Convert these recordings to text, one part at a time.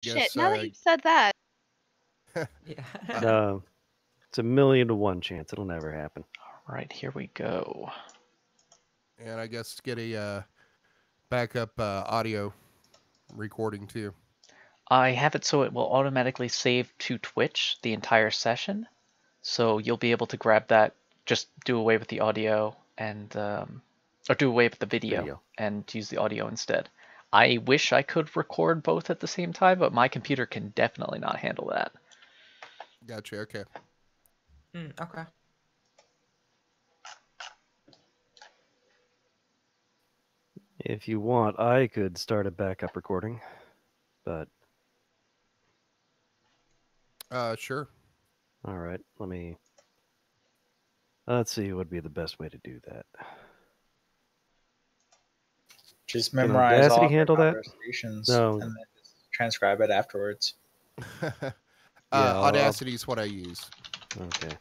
Shit, Guess now that you've said that. Yeah. No, it's a 1,000,000 to 1 chance. It'll never happen. All right, here we go. and I guess get a backup audio recording too. I have it so it will automatically save to Twitch the entire session. So you'll be able to grab that, just do away with the audio and, or do away with the video and use the audio instead. I wish I could record both at the same time, but my computer can definitely not handle that. Gotcha. Okay. Okay. If you want, I could start a backup recording, but Sure. all right, let's see what would be the best way to do that. Just Can memorize all Audacity of our handle that? conversations No. and then just transcribe it afterwards. Audacity is what I use. Okay.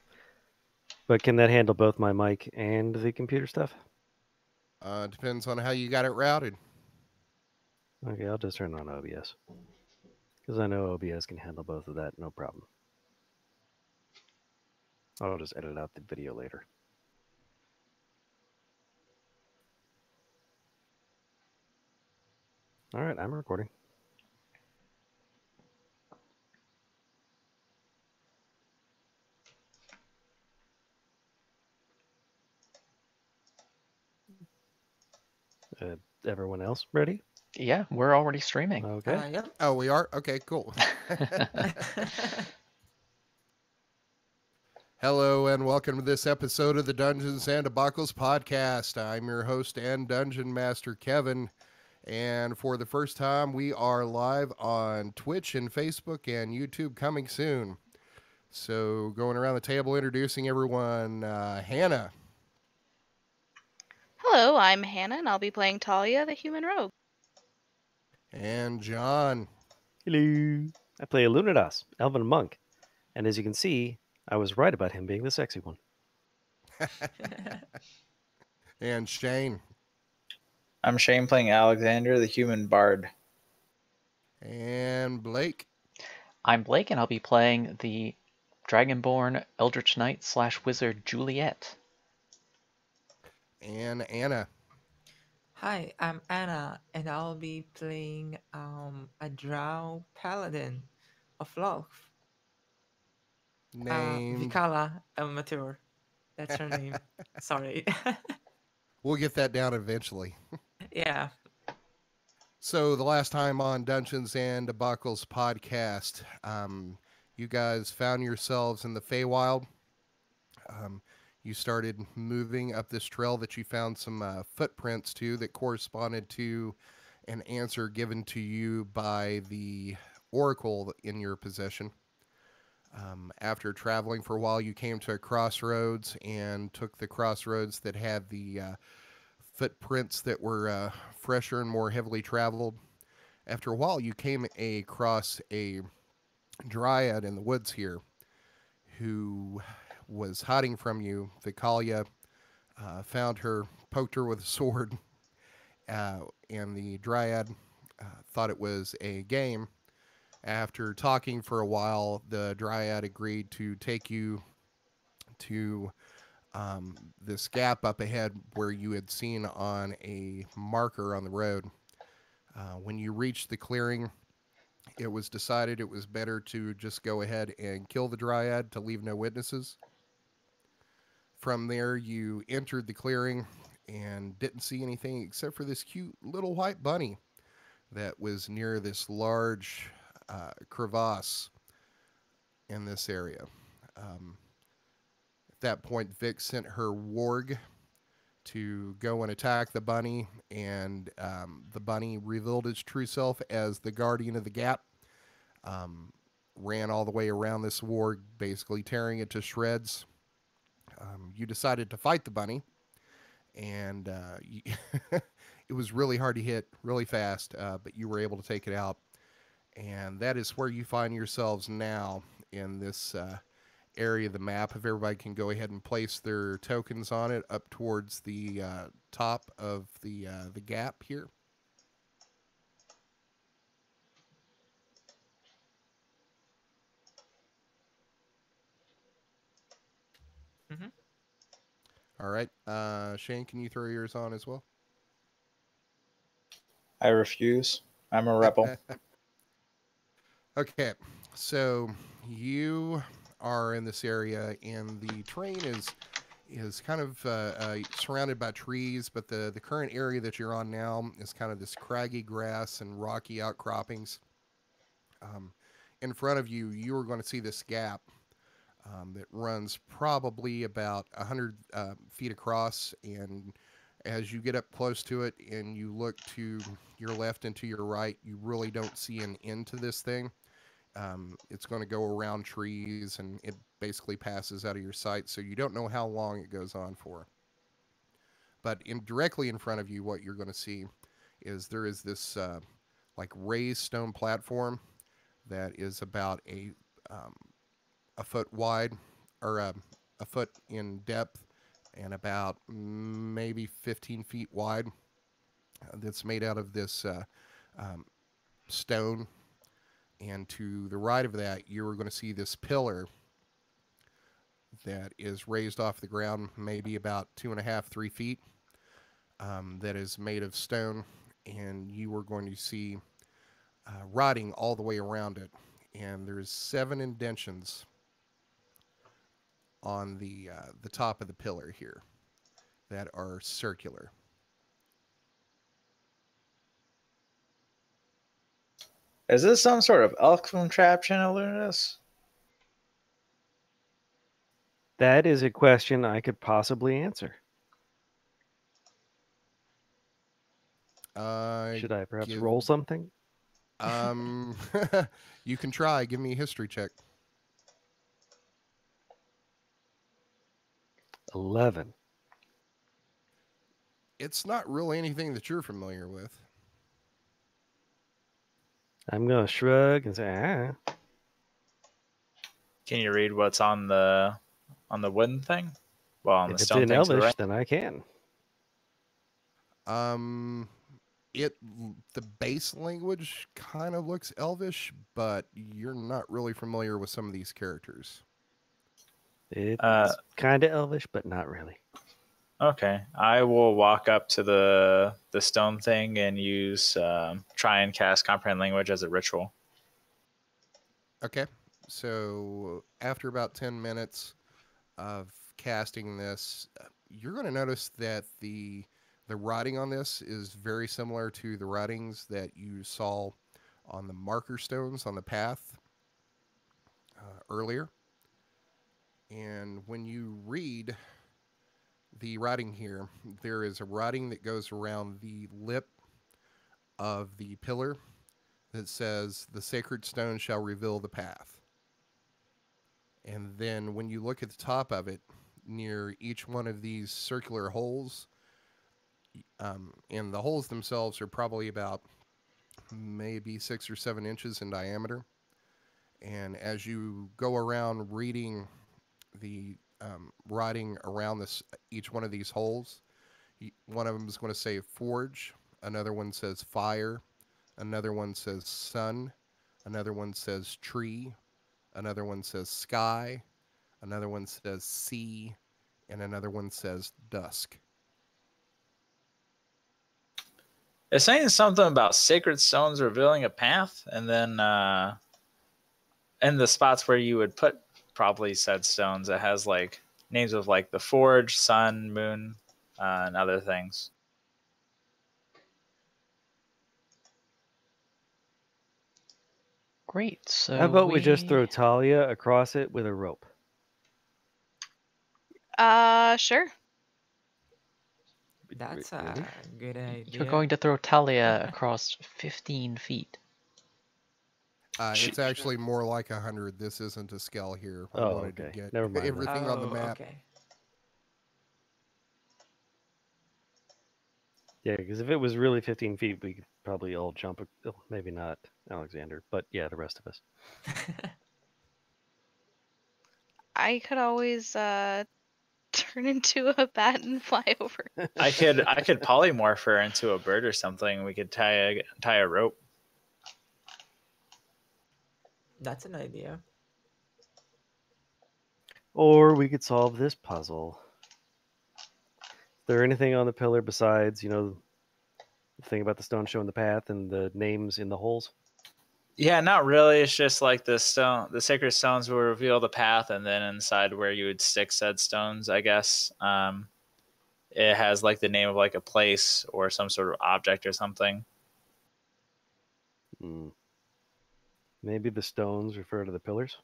But can that handle both my mic and the computer stuff? Depends on how you got it routed. Okay, I'll just turn on OBS. Because I know OBS can handle both of that, no problem. I'll just edit out the video later. All right, I'm recording. Everyone else ready? Yeah, we're already streaming. Okay. Yep. Oh, we are? Okay, cool. Hello and welcome to this episode of the Dungeons and Debacles podcast. I'm your host and dungeon master, Kevin. And for the first time, we are live on Twitch and Facebook and YouTube coming soon. So going around the table, introducing everyone, Hannah. Hello, I'm Hannah, and I'll be playing Talia, the human rogue. And John. Hello. I play a Lunadas, Elven Monk. And as you can see, I was right about him being the sexy one. And Shane. I'm Shane playing Alexander, the human bard. And Blake. I'm Blake, and I'll be playing the Dragonborn Eldritch Knight / Wizard Juliet. And Anna. Hi, I'm Anna, and I'll be playing a drow paladin of love. Name. Vikala Elmatur. That's her name. Sorry. We'll get that down eventually. Yeah. So the last time on Dungeons and Debacles podcast, you guys found yourselves in the Feywild. You started moving up this trail that you found some footprints to that corresponded to an answer given to you by the oracle in your possession. After traveling for a while, you came to a crossroads and took the crossroads that had the footprints that were fresher and more heavily traveled. After a while, you came across a dryad in the woods here who was hiding from you. Vikalia found her, poked her with a sword, and the dryad thought it was a game. After talking for a while, the dryad agreed to take you to this gap up ahead where you had seen on a marker on the road. When you reached the clearing, it was decided it was better to just go ahead and kill the dryad to leave no witnesses. From there, you entered the clearing and didn't see anything except for this cute little white bunny that was near this large crevasse in this area. At that point, Vic sent her warg to go and attack the bunny, and the bunny revealed its true self as the guardian of the gap. Ran all the way around this warg, basically tearing it to shreds. You decided to fight the bunny, and it was really hard to hit, really fast, but you were able to take it out. And that is where you find yourselves now in this area of the map. If everybody can go ahead and place their tokens on it up towards the top of the gap here. All right. Shane, can you throw yours on as well? I refuse. I'm a rebel. Okay, so you are in this area, and the terrain is kind of surrounded by trees, but the current area that you're on now is kind of this craggy grass and rocky outcroppings. Um, in front of you, you are going to see this gap that runs probably about 100 feet across, and as you get up close to it and you look to your left and to your right, you really don't see an end to this thing. It's going to go around trees and it basically passes out of your sight, so you don't know how long it goes on for. But directly in front of you, what you're going to see is there is this like raised stone platform that is about um, a foot wide, or a foot in depth, and about maybe 15 feet wide. That's made out of this um, stone. And to the right of that, you're going to see this pillar that is raised off the ground, maybe about 2.5, 3 feet, that is made of stone. And you are going to see writing all the way around it. And there's 7 indentions on the top of the pillar here that are circular. Is this some sort of elk contraption, Illuminus? That is a question I could possibly answer. Should I perhaps roll something? You can try. Give me a history check. 11. It's not really anything that you're familiar with. I'm going to shrug and say, Can you read what's on the wooden thing? Well, on if the it's stone in thing to the Elvish, right. then I can. The base language kind of looks Elvish, but you're not really familiar with some of these characters. It's kind of Elvish, but not really. Okay, I will walk up to the stone thing and use try and cast comprehend language as a ritual. Okay, so after about 10 minutes of casting this, you're going to notice that the writing on this is very similar to the writings that you saw on the marker stones on the path earlier. And when you read the writing here, there is a writing that goes around the lip of the pillar that says, "The sacred stone shall reveal the path." And then when you look at the top of it, near each one of these circular holes, and the holes themselves are probably about maybe 6 or 7 inches in diameter. And as you go around reading the writing around each one of these holes, one of them is going to say forge, another one says fire, another one says sun, another one says tree, another one says sky, another one says sea, and another one says dusk. It's saying something about sacred stones revealing a path, and then in the spots where you would put probably said stones, it has like names of like the forge, sun, moon, and other things. Great. So How about we just throw Talia across it with a rope? Sure. That's Really? a good idea. You're going to throw Talia across 15 feet. It's actually more like 100. This isn't a scale here. We Oh, wanted okay. to get Never mind then. everything on the map. Okay. Yeah, because if it was really 15 feet, we could probably all jump. Maybe not Alexander, but yeah, the rest of us. I could always turn into a bat and fly over. I could polymorph her into a bird or something. We could tie a rope. That's an idea. Or we could solve this puzzle. there anything on the pillar besides, the thing about the stone showing the path and the names in the holes? Yeah, not really. It's just like the sacred stones will reveal the path, and then inside where you would stick said stones, I guess, it has like the name of like a place or some sort of object or something. Hmm. Maybe the stones refer to the pillars?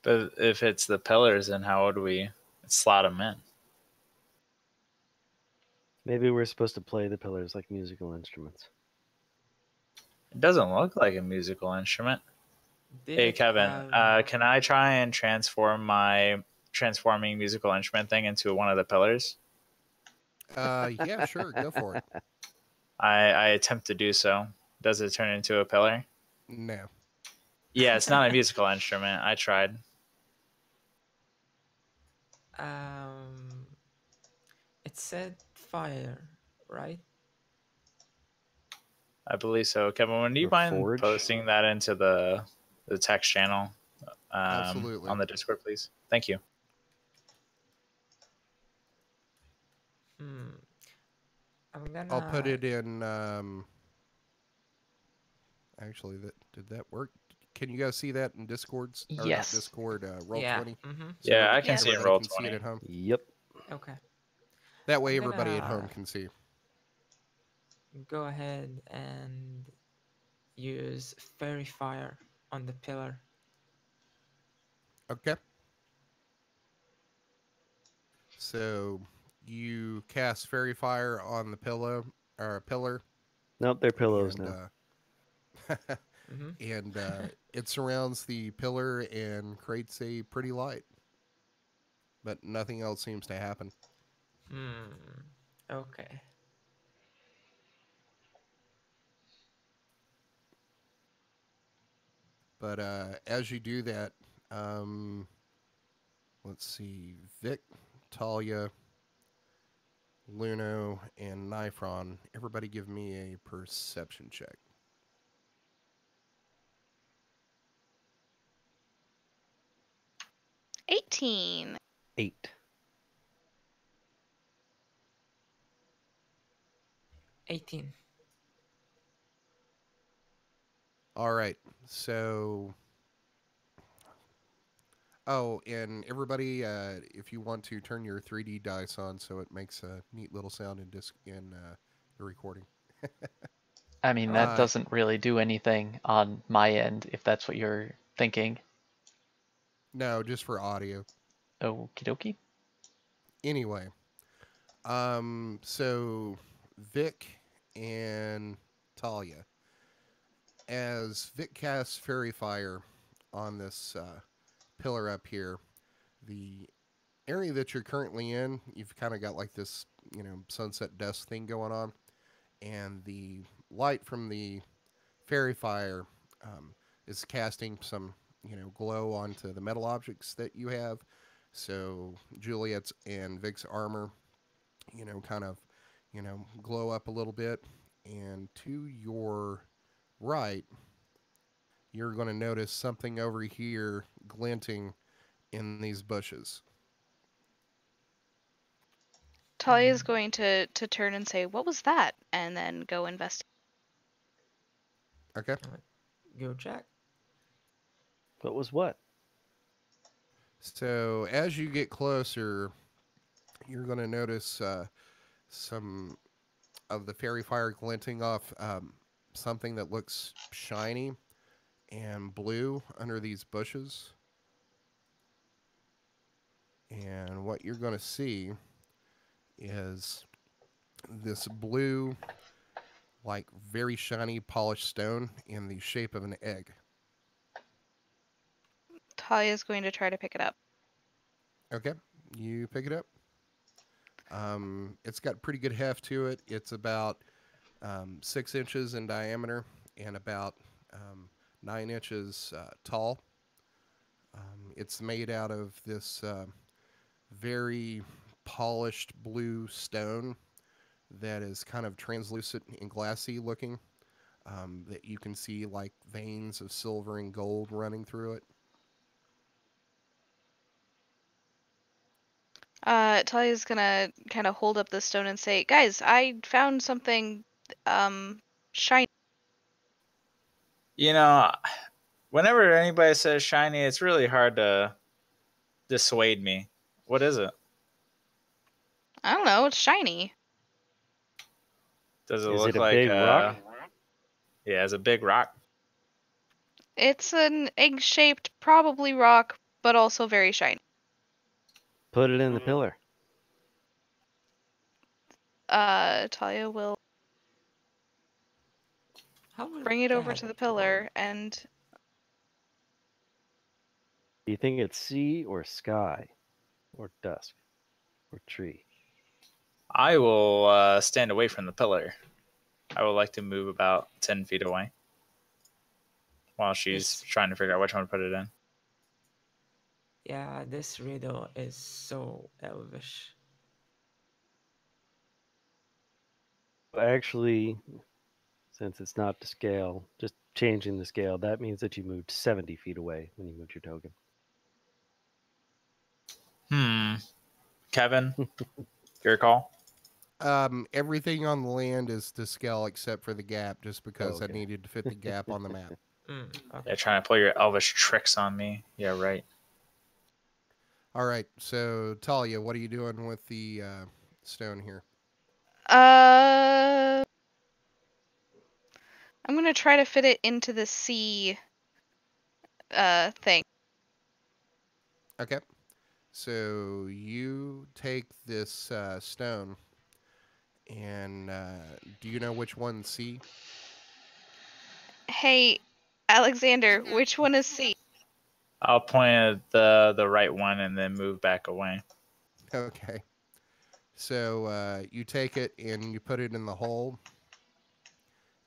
But if it's the pillars, then how would we slot them in? Maybe we're supposed to play the pillars like musical instruments. It doesn't look like a musical instrument. Did Hey, it Kevin, have? can I try and transform my transforming musical instrument thing into one of the pillars? Yeah, sure, go for it. I attempt to do so. Does it turn into a pillar? No. Yeah, it's not a musical instrument. I tried. Um, it said fire, right? I believe so. Kevin, would you Or mind forge? posting that into the text channel Absolutely. on the Discord, please? Thank you. Hmm. I'm gonna. I'll put it in. Actually, did that work? Can you guys see that in Discord's or not Yes. Discord? Roll Yeah. 20. Mm-hmm. So Yeah, I can Yeah. see it everybody roll can see it 20. at home. Yep. Okay. That way, I'm everybody at gonna- home can see. Go ahead and use fairy fire on the pillar. Okay. So you cast fairy fire on the pillar, Nope, they're pillows and now. Mm-hmm. and it surrounds the pillar and creates a pretty light. But nothing else seems to happen. Okay. But as you do that, um, let's see, Vic, Talia, Luno, and Nifron, everybody give me a perception check. 18. 8. 18. All right, so... Oh, and everybody, if you want to turn your 3D dice on so it makes a neat little sound in the recording. I mean, that Uh, doesn't really do anything on my end, if that's what you're thinking. No, just for audio. Okie dokie. Anyway, so Vic and Talia, as Vic casts Fairy Fire on this pillar up here, the area that you're currently in, you've kind of got like this, sunset dusk thing going on, and the light from the Fairy Fire is casting some, glow onto the metal objects that you have. So Juliet's and Vic's armor, kind of, glow up a little bit. And to your right, you're going to notice something over here glinting in these bushes. Talia's going to turn and say, "What was that?" and then go investigate. Okay. Go check. What was what? So as you get closer, you're going to notice some of the fairy fire glinting off something that looks shiny and blue under these bushes. And what you're going to see is this blue, like very shiny, polished stone in the shape of an egg. Talia's going to try to pick it up. Okay, you pick it up. It's got pretty good heft to it. It's about 6 inches in diameter and about 9 inches tall. It's made out of this very polished blue stone that is kind of translucent and glassy looking, that you can see like veins of silver and gold running through it. Talia's gonna kind of hold up the stone and say, "Guys, I found something, shiny." You know, whenever anybody says shiny, it's really hard to dissuade me. What is it? I don't know. It's shiny. Does it Is look it a like big rock? Yeah, it's a big rock. It's an egg-shaped, probably rock, but also very shiny. Put it in the pillar. Talia will How will bring it over that to the pillar work? and Do you think it's sea or sky or dusk or tree? I will stand away from the pillar. I would like to move about 10 feet away while she's This, trying to figure out which one to put it in. yeah, this riddle is so elvish. Actually, since it's not to scale, just changing the scale, that means that you moved 70 feet away when you moved your token. Kevin, your call. Everything on the land is to scale except for the gap, just because I Okay. needed to fit the gap on the map. Okay. Yeah, trying to pull your elvish tricks on me. Yeah, right. All right, so Talia, what are you doing with the stone here? I'm gonna try to fit it into the C thing. Okay, so you take this stone, and do you know which one's C? Hey, Alexander, which one is C? I'll point at the right one and then move back away. Okay, so you take it and you put it in the hole,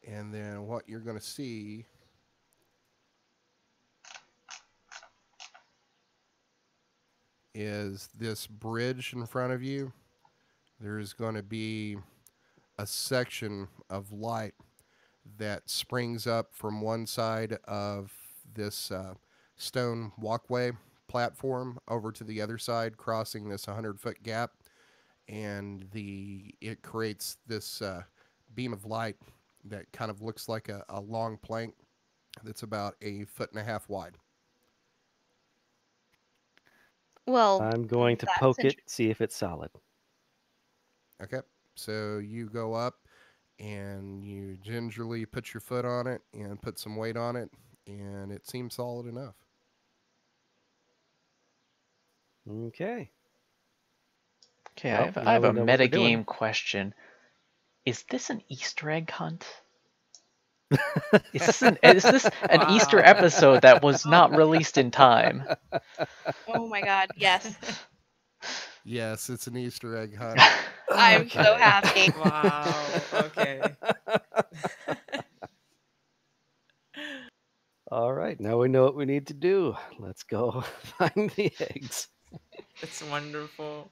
and then what you're going to see is this bridge in front of you. There's going to be a section of light that springs up from one side of this stone walkway platform over to the other side, crossing this 100-foot gap, and it creates this beam of light that kind of looks like a long plank that's about 1.5 feet wide. Well, I'm going to that's poke it, interesting. see if it's solid. Okay, so you go up and you gingerly put your foot on it and put some weight on it, and it seems solid enough. Okay. Okay, Well, I now have we a know what we're doing. metagame question. Is this an Easter egg hunt? Is this an Easter Wow. episode that was not released in time? Oh my god, yes. Yes, it's an Easter egg hunt. I'm so Okay. happy. Wow. Okay. All right, now we know what we need to do. Let's go find the eggs. That's wonderful.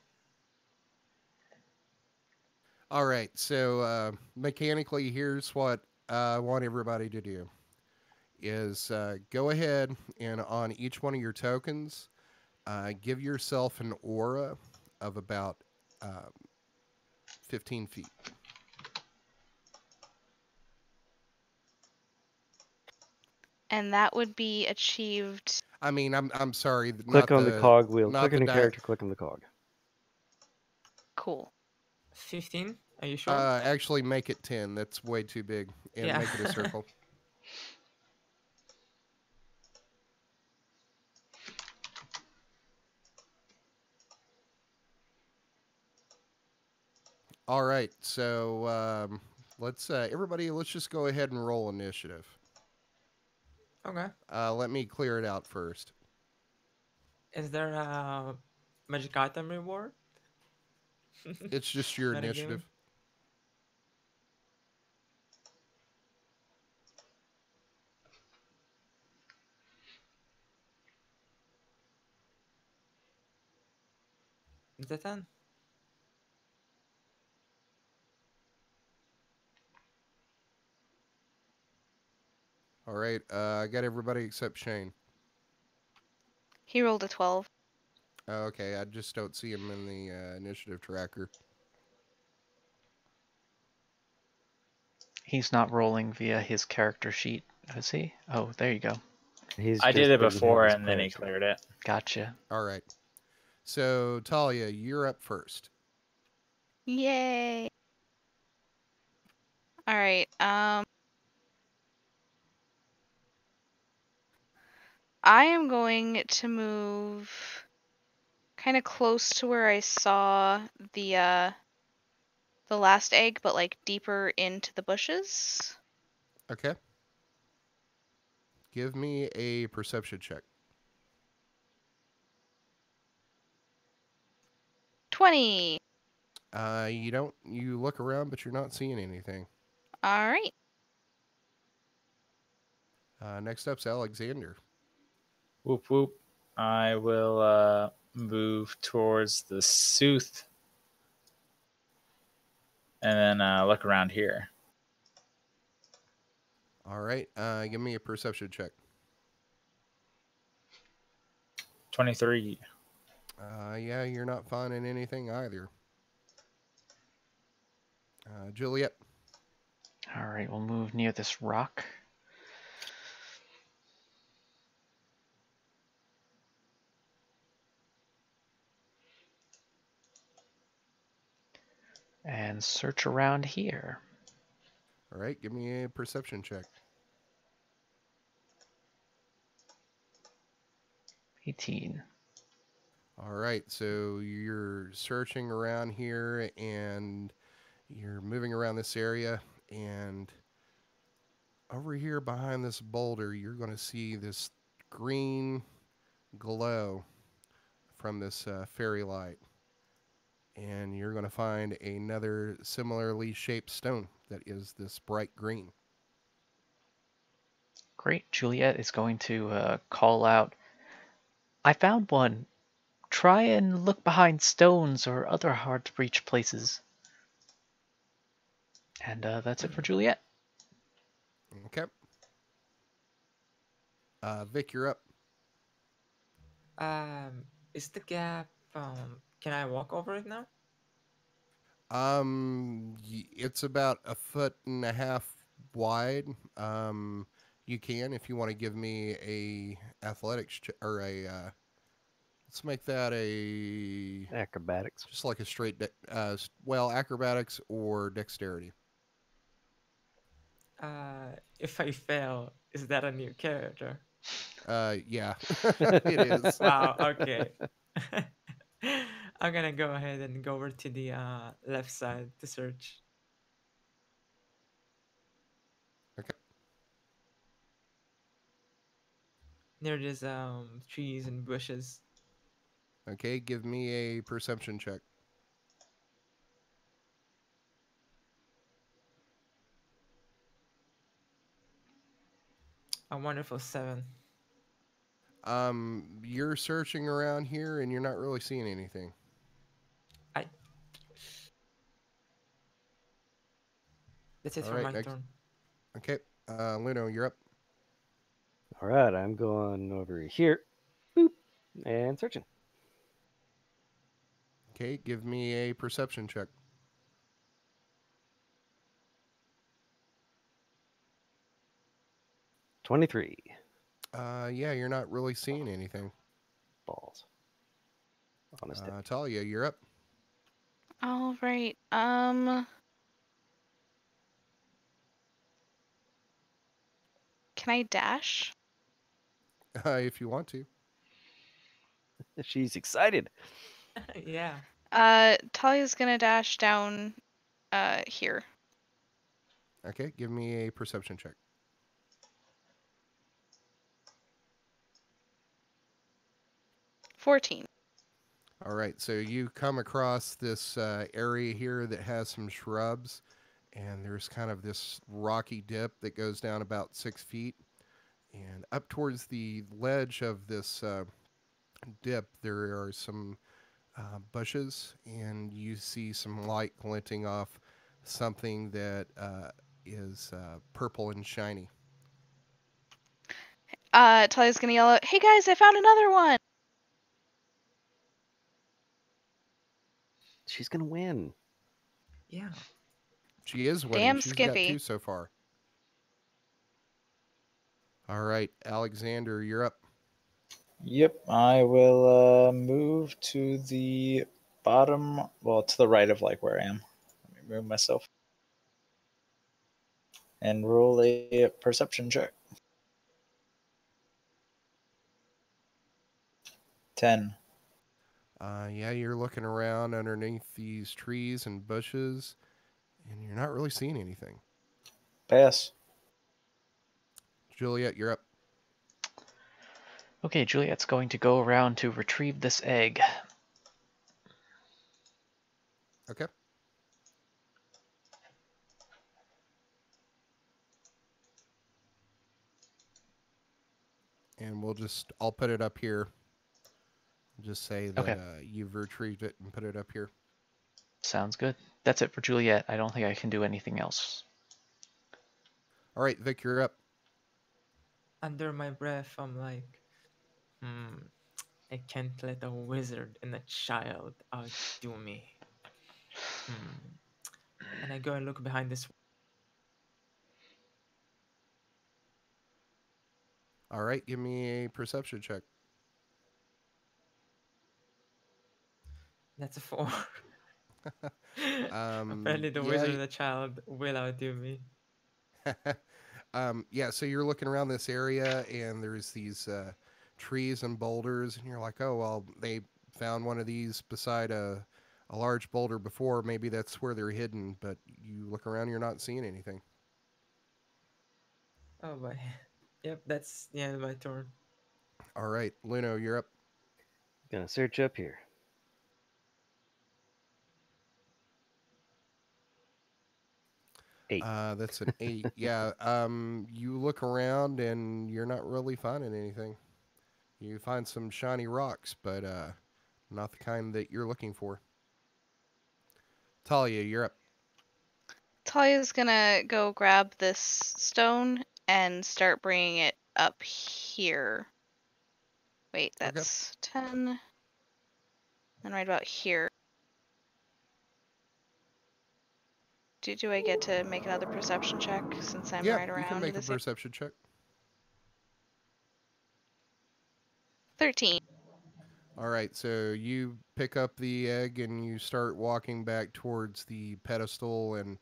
All right, so mechanically, here's what I want everybody to do: is go ahead and on each one of your tokens, give yourself an aura of about uh, 15 feet. And that would be achieved. I mean, I'm sorry, Click on the cog wheel. not Click on the a character, click on the cog. Cool. 15? Are you sure? Actually, make it 10. That's way too big, and Yeah. make it a circle. All right, so let's everybody, let's just go ahead and roll initiative. Okay. Let me clear it out first. Is there a magic item reward? It's just your Not a initiative. game? Is that 10? All right, I got everybody except Shane. He rolled a 12. Oh, okay, I just don't see him in the initiative tracker. He's not rolling via his character sheet, is he? Oh, there you go. He's I did just it didn't have before, his and then he player sheet. cleared it. Gotcha. All right. So, Talia, you're up first. Yay. All right. I am going to move kind of close to where I saw the last egg, but like deeper into the bushes. Okay. Give me a perception check. 20. You look around, but you're not seeing anything. All right. Next up's Alexander. Whoop whoop. I will move towards the Sooth and then look around here. All right. Give me a perception check. 23. Yeah, you're not finding anything either. Juliet. All right, we'll move near this rock. And search around here. All right. Give me a perception check. 18. All right. So you're searching around here and you're moving around this area. And over here behind this boulder, you're going to see this green glow from this fairy light. And you're going to find another similarly shaped stone that is this bright green. Great. Juliet is going to call out, I found one. Try and look behind stones or other hard to reach places. And that's it for Juliet. Okay. Vic, you're up. Is the gap? Can I walk over it now? It's about 1.5 feet wide. You can, if you want to give me a athletics or a. Let's make that a Acrobatics. just like a straight. Well, acrobatics or dexterity. If I fail, is that a new character? Yeah, it is. Wow. Okay. I'm gonna go ahead and go over to the left side to search. Okay. Near these trees and bushes. Okay, give me a perception check. A wonderful 7. You're searching around here and you're not really seeing anything. That's it All for right, my next. turn. Okay, Luno, you're up. All right, I'm going over here. Boop. And searching. Okay, give me a perception check. 23. Yeah, you're not really seeing anything. Balls. Honest. Talia, you're up. All right. Can I dash? If you want to. She's excited. Yeah. Talia's gonna dash down here. Okay, give me a perception check. 14. All right, so you come across this area here that has some shrubs, and there's kind of this rocky dip that goes down about 6 feet. And up towards the ledge of this dip, there are some bushes, and you see some light glinting off something that is purple and shiny. Talia's gonna yell out, "Hey guys, I found another one!" She's gonna win. Yeah. She is winning. Damn She's got Skippy. 2 so far. All right, Alexander, you're up. Yep, I will move to the bottom, well, to the right of like where I am. Let me move myself and roll a perception check. 10. Yeah, you're looking around underneath these trees and bushes, and you're not really seeing anything. Pass. Juliet, you're up. Okay, Juliet's going to go around to retrieve this egg. Okay. And I'll put it up here. Just say that Okay. you've retrieved it and put it up here. Sounds good. That's it for Juliet. I don't think I can do anything else. All right, Vic, you're up. Under my breath, I'm like, I can't let a wizard and a child outdo me. And I go and look behind this. All right, give me a perception check. That's a 4. Apparently, the Yeah, wizard and the child will outdo me. yeah. So you're looking around this area, and there's these trees and boulders, and you're like, oh well, they found one of these beside a large boulder before. Maybe that's where they're hidden. But you look around, you're not seeing anything. Oh boy. Yep, that's the end of my turn. All right, Luno, you're up. Gonna search up here. 8. That's an 8. Yeah. You look around, and you're not really finding anything. You find some shiny rocks, but not the kind that you're looking for. Talia, you're up. Talia's gonna go grab this stone and start bringing it up here. Wait, that's 10. And right about here. Do I get to make another perception check since I'm Yeah, right you can around make a this area? perception check. 13. All right, so you pick up the egg and you start walking back towards the pedestal, and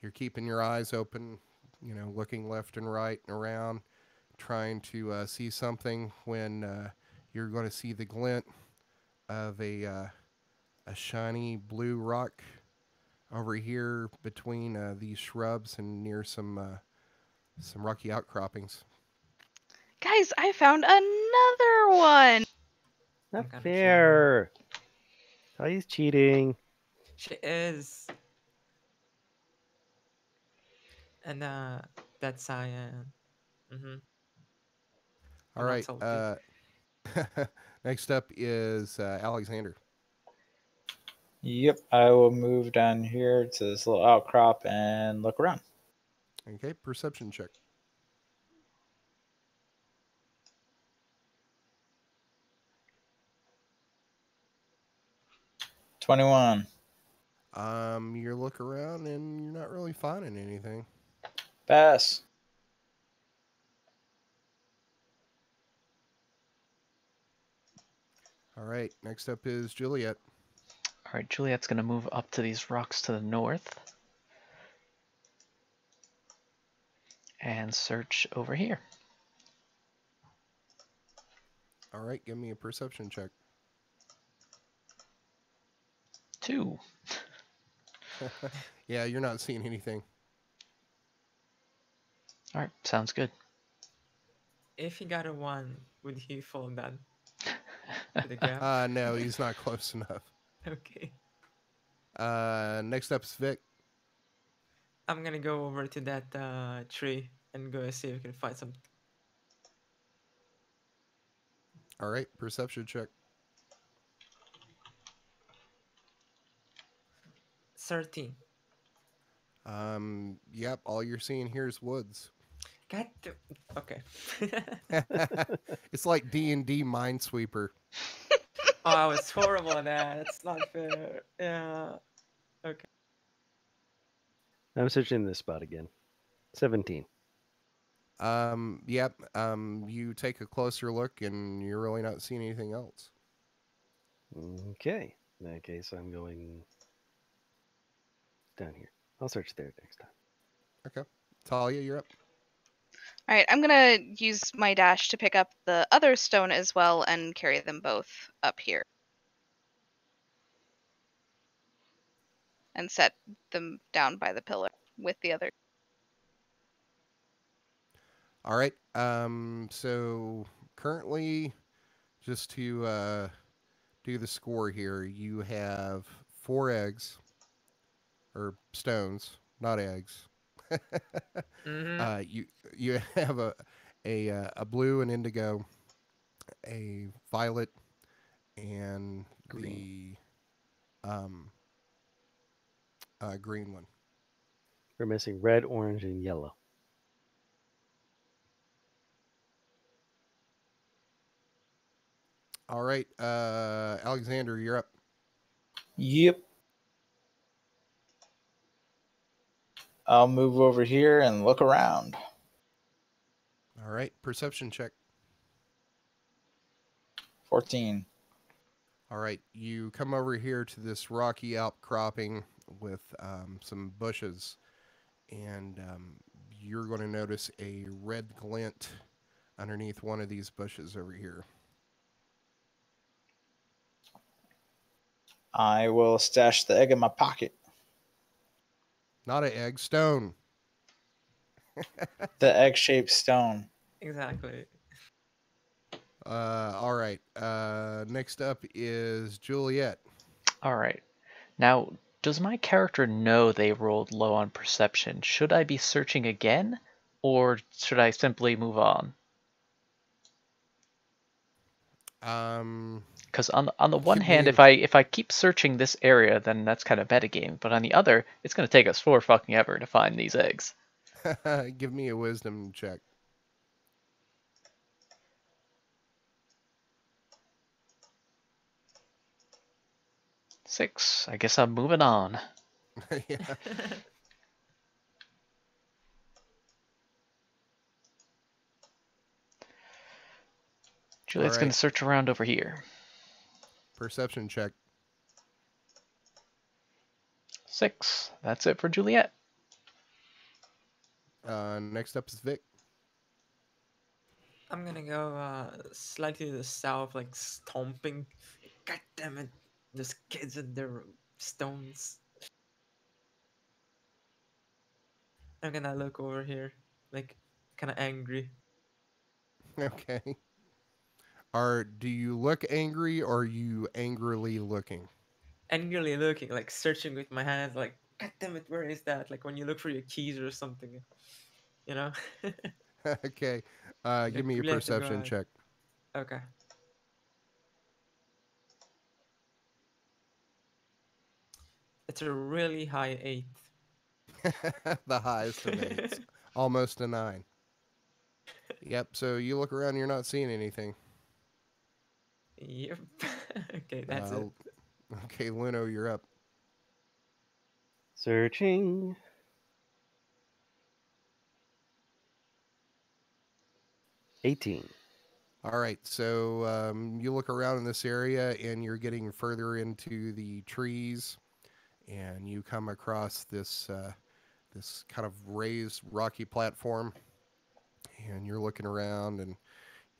you're keeping your eyes open, looking left and right and around, trying to see something when you're going to see the glint of a shiny blue rock over here between these shrubs and near some rocky outcroppings. Guys, I found another one! Not I'm kinda fair. Talia's cheating. She is. And that's cyan. Mm-hmm. All I'm not right. salty. Next up is Alexander. Yep, I will move down here to this little outcrop and look around. Okay, perception check. 21. You look around and you're not really finding anything. Pass. All right, next up is Juliet. All right, Juliet's going to move up to these rocks to the north and search over here. All right, give me a perception check. 2. Yeah, you're not seeing anything. All right, sounds good. If he got a 1, would he fall down to the ground? No, he's not close enough. Okay. Next up is Vic. I'm gonna go over to that tree and go see if we can find some. All right, perception check. 13. Yep, all you're seeing here is woods. Okay. It's like D&D Minesweeper. Oh, I was horrible at that. That's not fair. Yeah. Okay. I'm searching this spot again. 17. Yep. You take a closer look, and you're really not seeing anything else. Okay. In that case, I'm going down here. I'll search there next time. Okay. Talia, you're up. All right, I'm gonna use my dash to pick up the other stone as well and carry them both up here. And set them down by the pillar with the other. All right. So currently, just to do the score here, you have 4 eggs or stones, not eggs. Mm-hmm. You have a blue and indigo, a violet, and Green. the green one. We're missing red, orange, and yellow. All right, Alexander, you're up. Yep. I'll move over here and look around. All right, perception check. 14. All right, you come over here to this rocky outcropping with some bushes, and you're going to notice a red glint underneath one of these bushes over here. I will stash the egg in my pocket. Not an egg, stone. The egg-shaped stone. Exactly. All right. Next up is Juliet. All right. Now, does my character know they rolled low on perception? Should I be searching again, or should I simply move on? Um, Because on the one give me hand, if I keep searching this area, then that's kind of metagame. But on the other, it's going to take us 4 fucking ever to find these eggs. give me a wisdom check. 6. I guess I'm moving on. Yeah. Juliet's All going right. to search around over here. Perception check. 6. That's it for Juliet. Next up is Vic. I'm gonna go slightly to the south, like stomping. God damn it! Those kids and their stones. I'm gonna look over here, like kind of angry. Okay. Do you look angry, or are you angrily looking? Angrily looking, like searching with my hands, like God damn it, where is that? Like when you look for your keys or something, you know. Okay. Okay, Give me a Juliet, go perception ahead. check. Okay. It's a really high 8. The highest of 8s. Almost a 9. Yep. So you look around, you're not seeing anything. Yep. Okay, that's Uh, it. okay, Luno, you're up. Searching. 18. All right, so you look around in this area, and you're getting further into the trees, and you come across this kind of raised rocky platform, and you're looking around, and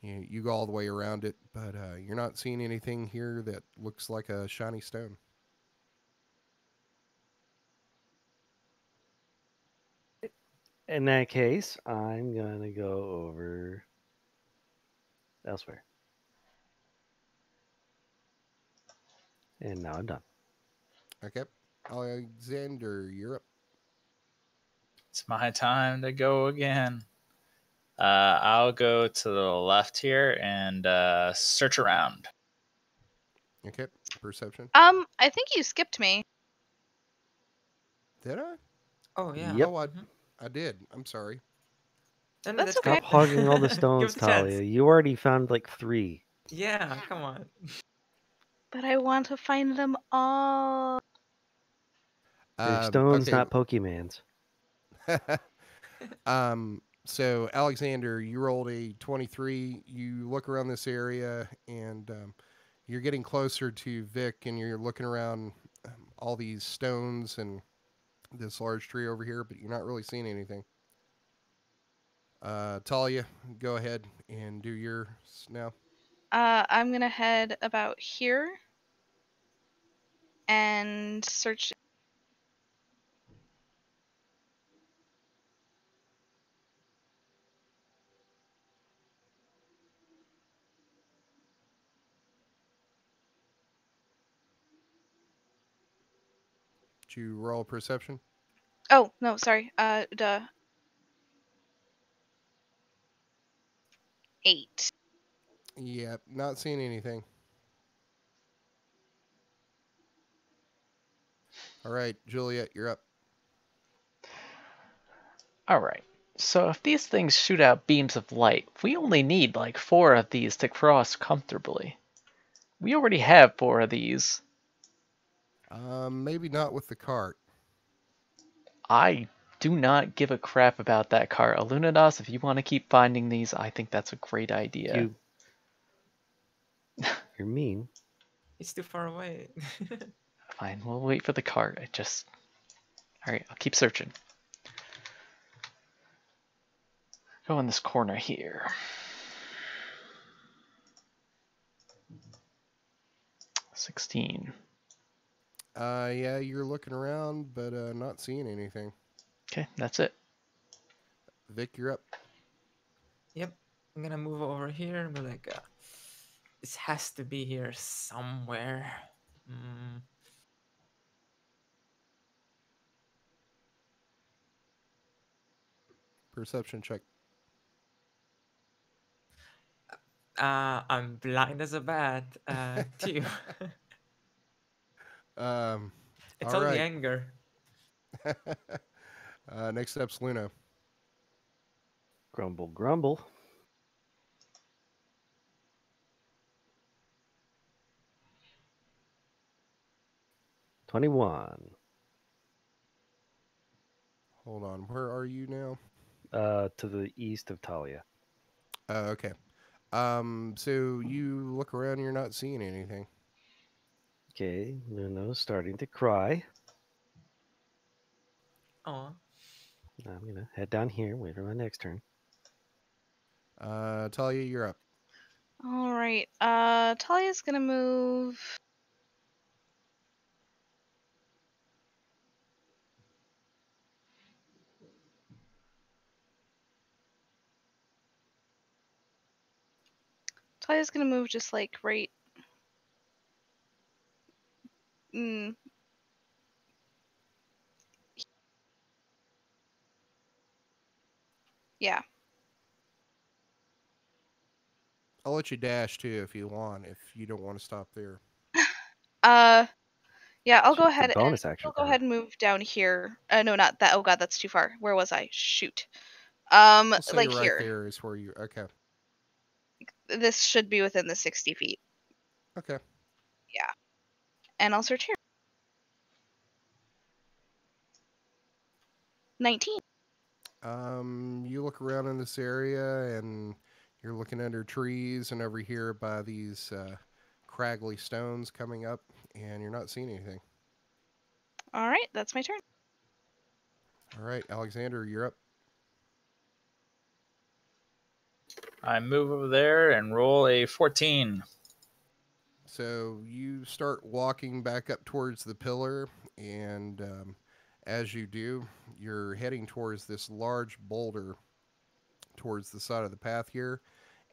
you go all the way around it, but you're not seeing anything here that looks like a shiny stone. In that case, I'm going to go over elsewhere. And now I'm done. Okay, Alexander, you're up. It's my time to go again. I'll go to the left here and search around. Okay, perception. I think you skipped me. Did I? Oh yeah. Yep. Oh, I, Mhm. I did. I'm sorry. No, no, That's that's okay. Stop good. hogging all the Give stones, it a chance. Talia. You already found like 3. Yeah, come on. But I want to find them all. They're stones, Okay. not Pokemans. So Alexander, you rolled a 23. You look around this area, and you're getting closer to Vic, and you're looking around all these stones and this large tree over here, but you're not really seeing anything. Talia, go ahead and do yours now. I'm gonna head about here and search. Did you roll perception? Oh no, sorry. 8. Yep, not seeing anything. All right, Juliet, you're up. Alright, so if these things shoot out beams of light, we only need like 4 of these to cross comfortably. We already have 4 of these. Maybe not with the cart. I do not give a crap about that cart. Illuminados, if you want to keep finding these, I think that's a great idea. You're mean. It's too far away. Fine, we'll wait for the cart. Alright, I'll keep searching. Go in this corner here. 16. Yeah, you're looking around, but not seeing anything. Okay, that's it. Vic, you're up. Yep. I'm gonna move over here and be like, this has to be here somewhere. Mm. Perception check. I'm blind as a bat. 2. It's All all the right. anger. Next up's Luna. Grumble, grumble. $21. Hold on. Where are you now? To the east of Talia. Okay. So you look around, you're not seeing anything. Okay, Luno's starting to cry. Oh, I'm gonna head down here, wait for my next turn. Talia, you're up. Alright, Talia's gonna move. Talia's gonna move just like right. Mm, yeah. I'll let you dash too if you want, if you don't want to stop there. Yeah, I'll Shoot, go it's a ahead and bonus action I'll for go her. ahead and move down here. No, not that. Oh god, that's too far. Where was I? Shoot. We'll say Like right here. there is where you. Okay. This should be within the 60 feet. Okay. Yeah. And I'll search here. 19. You look around in this area, and you're looking under trees and over here by these craggly stones coming up, and you're not seeing anything. Alright, that's my turn. All right, Alexander, you're up. I move over there and roll a 14. So you start walking back up towards the pillar, and as you do, you're heading towards this large boulder towards the side of the path here.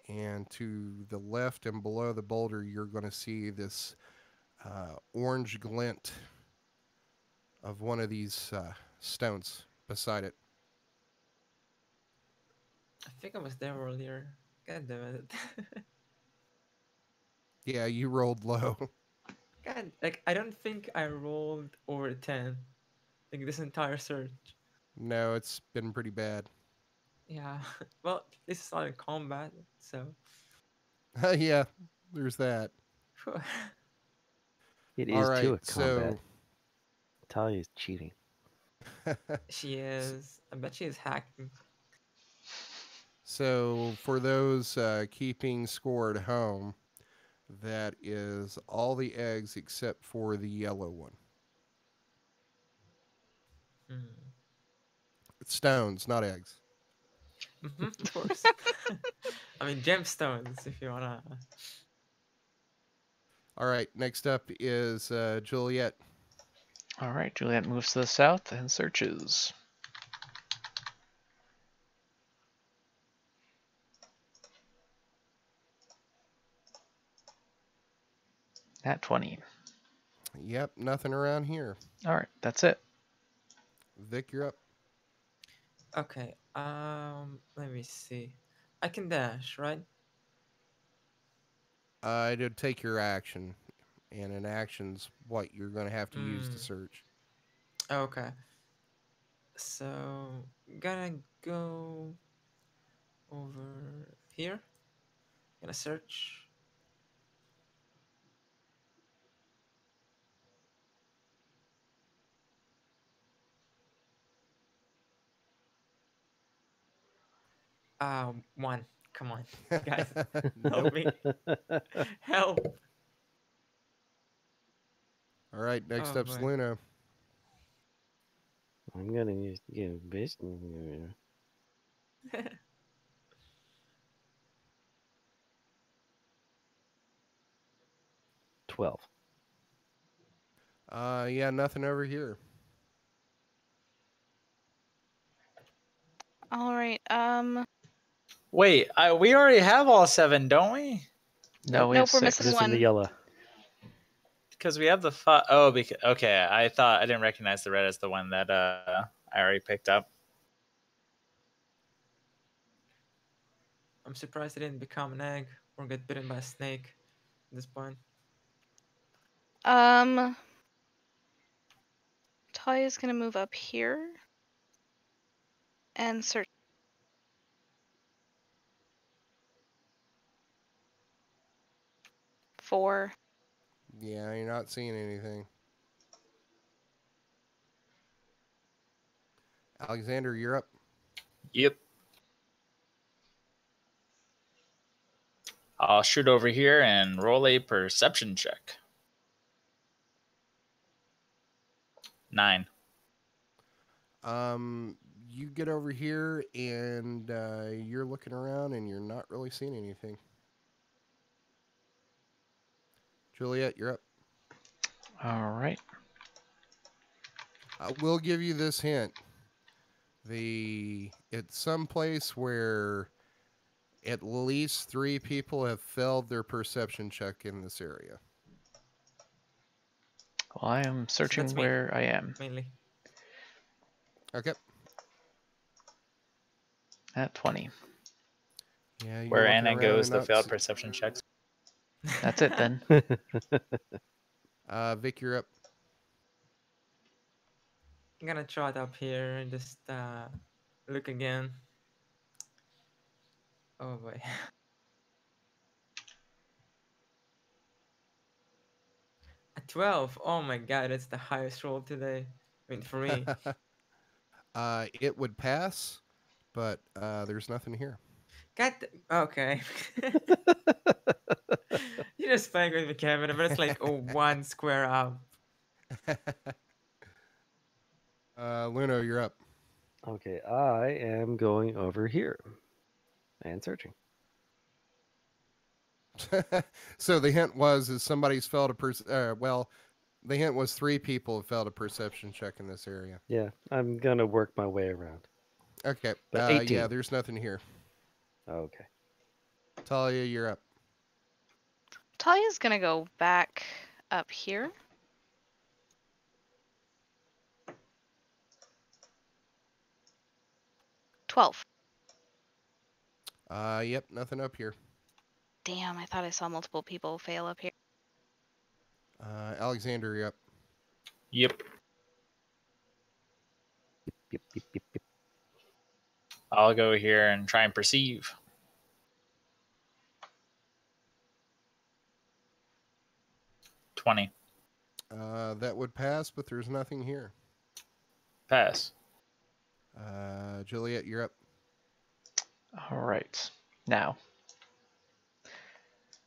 And to the left and below the boulder, you're going to see this orange glint of one of these stones beside it. I think I was there earlier. God damn it. Yeah, you rolled low. God, like I don't think I rolled over 10. Like this entire search. No, it's been pretty bad. Yeah. Well, this is not in combat, so. Yeah, there's that. It All is right, too a combat. Talia's cheating. She is. I bet she is hacking. So for those keeping score at home, that is all the eggs except for the yellow one. Hmm. It's stones, not eggs. Of course. I mean, gemstones, if you wanna. All right, next up is Juliet. All right, Juliet moves to the south and searches. At 20. Yep, nothing around here. All right, that's it. Vic, you're up. Okay. Let me see. I can dash, right? It'll take your action, and an action's what you're going to have to use to search. Okay. So gonna go over here. Gonna search. One. Come on, guys, help Nope. me. Help. All right, next Oh up's boy. Luna. I'm gonna use base. 12. Yeah, nothing over here. All right. Wait, we already have all 7, don't we? No, we Nope, have we're 6. missing Missing the one. yellow. Because we have the 5. Oh, okay. I thought I didn't recognize the red as the one that I already picked up. I'm surprised it didn't become an egg or get bitten by a snake at this point. Talia's gonna move up here and search. 4. Yeah, you're not seeing anything. Alexander, you're up. Yep. I'll shoot over here and roll a perception check. 9. You get over here and you're looking around and you're not really seeing anything. Juliet, you're up. All right. I will give you this hint. It's some place where at least 3 people have failed their perception check in this area. Well, I am So searching that's me, where I am. mainly. Okay. At 20. Yeah, you're Where looking Anna around goes and the not failed perception checks. That's it then. Vic, you're up. I'm gonna trot up here and just look again. Oh boy. A 12. Oh my god, that's the highest roll today. I mean, for me. It would pass, but there's nothing here. Okay. You're just playing with me, Kevin, but it's like 1 square up. Luno, you're up. Okay, I am going over here and searching. So the hint was is somebody's failed a the hint was 3 people have failed a perception check in this area. Yeah, I'm gonna work my way around. Okay. But 18. Yeah, there's nothing here. Okay. Talia, you're up. Talia's gonna go back up here. $12. Yep, nothing up here. Damn, I thought I saw multiple people fail up here. Alexander, you're up. Yep. Yep. I'll go here and try and perceive. 20. That would pass, but there's nothing here. Pass. Juliet, you're up. All right. Now,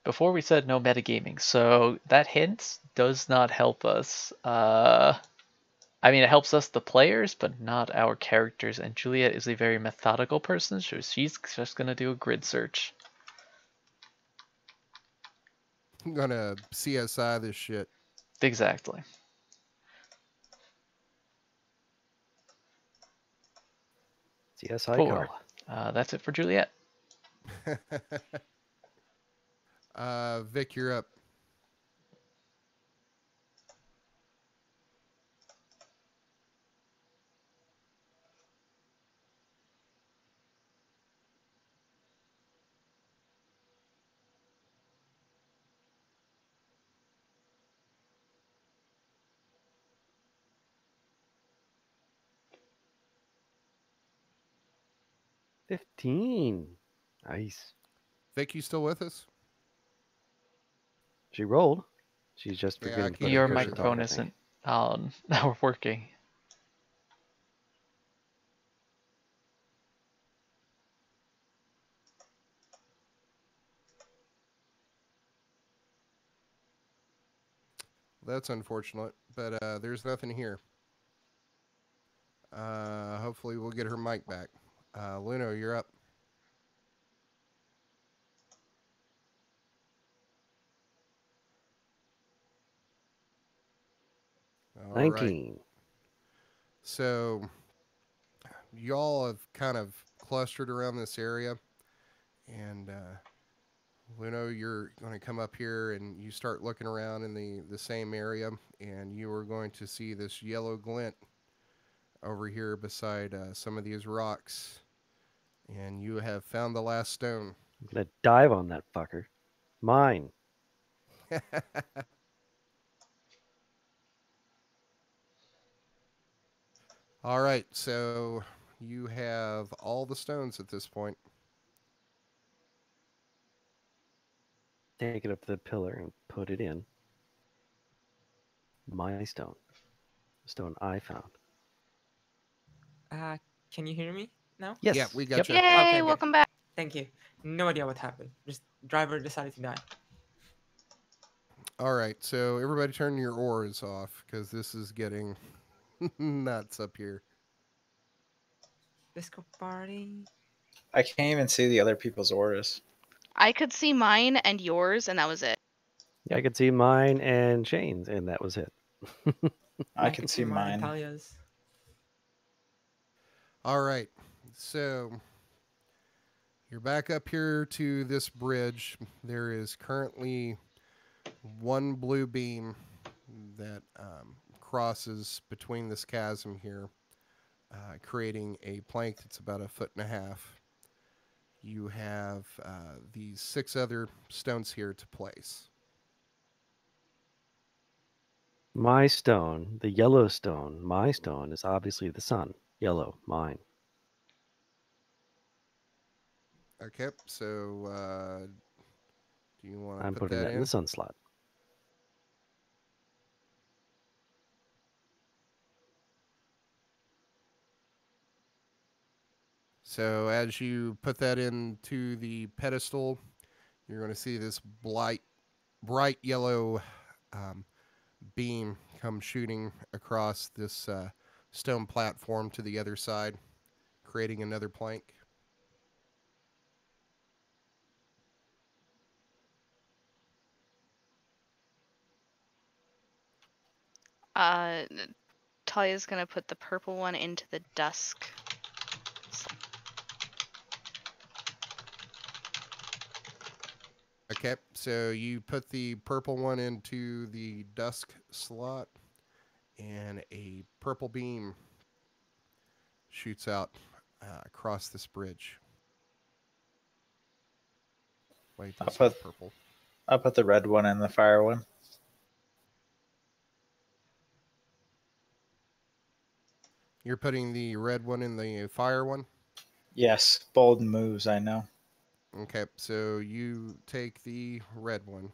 before we said no metagaming, so that hint does not help us. I mean, it helps us, the players, but not our characters. And Juliet is a very methodical person, so she's just gonna do a grid search. I'm gonna CSI this shit. Exactly. CSI Four. Carl. That's it for Juliet. Vic, you're up. $15. Nice. Vic, you still with us? She rolled. She's just Yeah, I forgetting to put can't her Your hear cursor her. talk, microphone I think. isn't now working. That's unfortunate, but there's nothing here. Hopefully we'll get her mic back. Luno, you're up. All right. 19. So y'all have kind of clustered around this area, and Luno, you're going to come up here and you start looking around in the same area, and you are going to see this yellow glint over here beside some of these rocks, and you have found the last stone. I'm going to dive on that fucker. Mine. All right, so you have all the stones at this point. Take it up to the pillar and put it in. My stone. The stone I found. Can you hear me now? Yes. Yeah, we got Yep. you. Yay, Okay, good. welcome back. Thank you. No idea what happened. Just driver decided to die. All right, so everybody turn your oars off because this is getting nuts up here. Disco party. I can't even see the other people's auras. I could see mine and yours, and that was it. Yeah, I could see mine and Shane's, and that was it. I could can see mine and mine. Talia's. All right, so you're back up here to this bridge. There is currently one blue beam that crosses between this chasm here, creating a plank that's about 1.5 feet. You have these 6 other stones here to place. My stone, the yellow stone, my stone is obviously the sun. Yellow, mine. Okay, so do you want to I'm put putting that that in in? the sun slot. So as you put that into the pedestal, you're going to see this bright yellow beam come shooting across this stone platform to the other side, creating another plank. Uh, Talia's gonna put the purple one into the dusk. Okay, so you put the purple one into the dusk slot, and a purple beam shoots out across this bridge. Wait, that's not purple. I'll put the red one and the fire one. You're putting the red one in the fire one? Yes, bold moves, I know. Okay, so you take the red one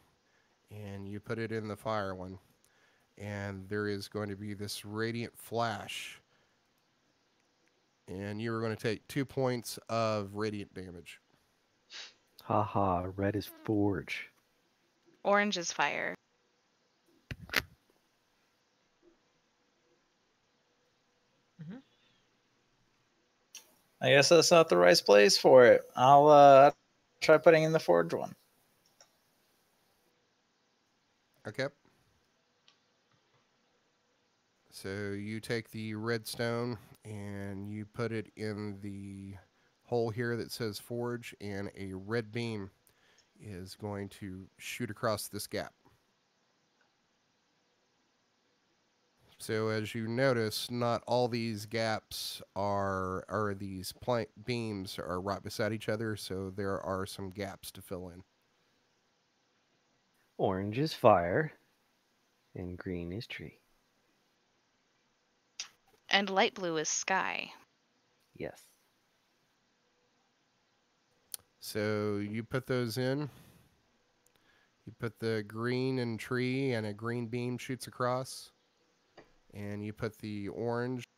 and you put it in the fire one. and there is going to be this radiant flash, and you are going to take 2 points of radiant damage. Haha, red is forge. Orange is fire. I guess that's not the right place for it. I'll try putting in the forge one. Okay. So you take the redstone and you put it in the hole here that says forge, and a red beam is going to shoot across this gap. So as you notice, not all these gaps or these beams are right beside each other, so there are some gaps to fill in. Orange is fire, and green is tree. And light blue is sky. Yes. So you put those in. You put the green in tree, and a green beam shoots across. And you put the orange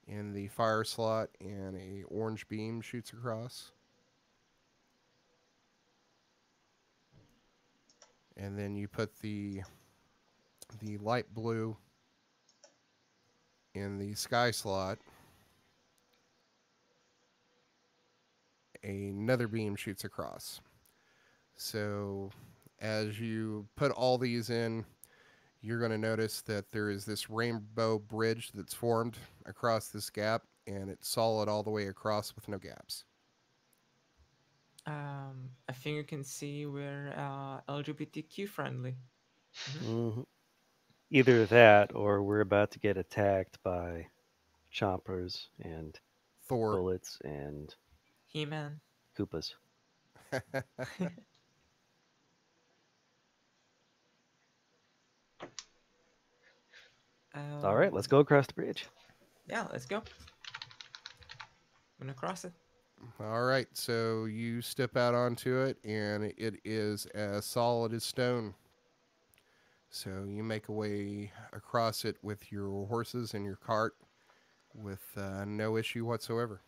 in the fire slot, and a orange beam shoots across. And then you put the light blue in the sky slot. Another beam shoots across. So as you put all these in, you're going to notice that there is this rainbow bridge that's formed across this gap, and it's solid all the way across with no gaps. I think you can see we're LGBTQ friendly. Mm-hmm. Either that, or we're about to get attacked by chompers and Thor. bullets and He-Man. Koopas. All right, let's go across the bridge. Yeah, let's go. I'm gonna cross it. All right, so you step out onto it, and it is as solid as stone. So you make a way across it with your horses and your cart with no issue whatsoever.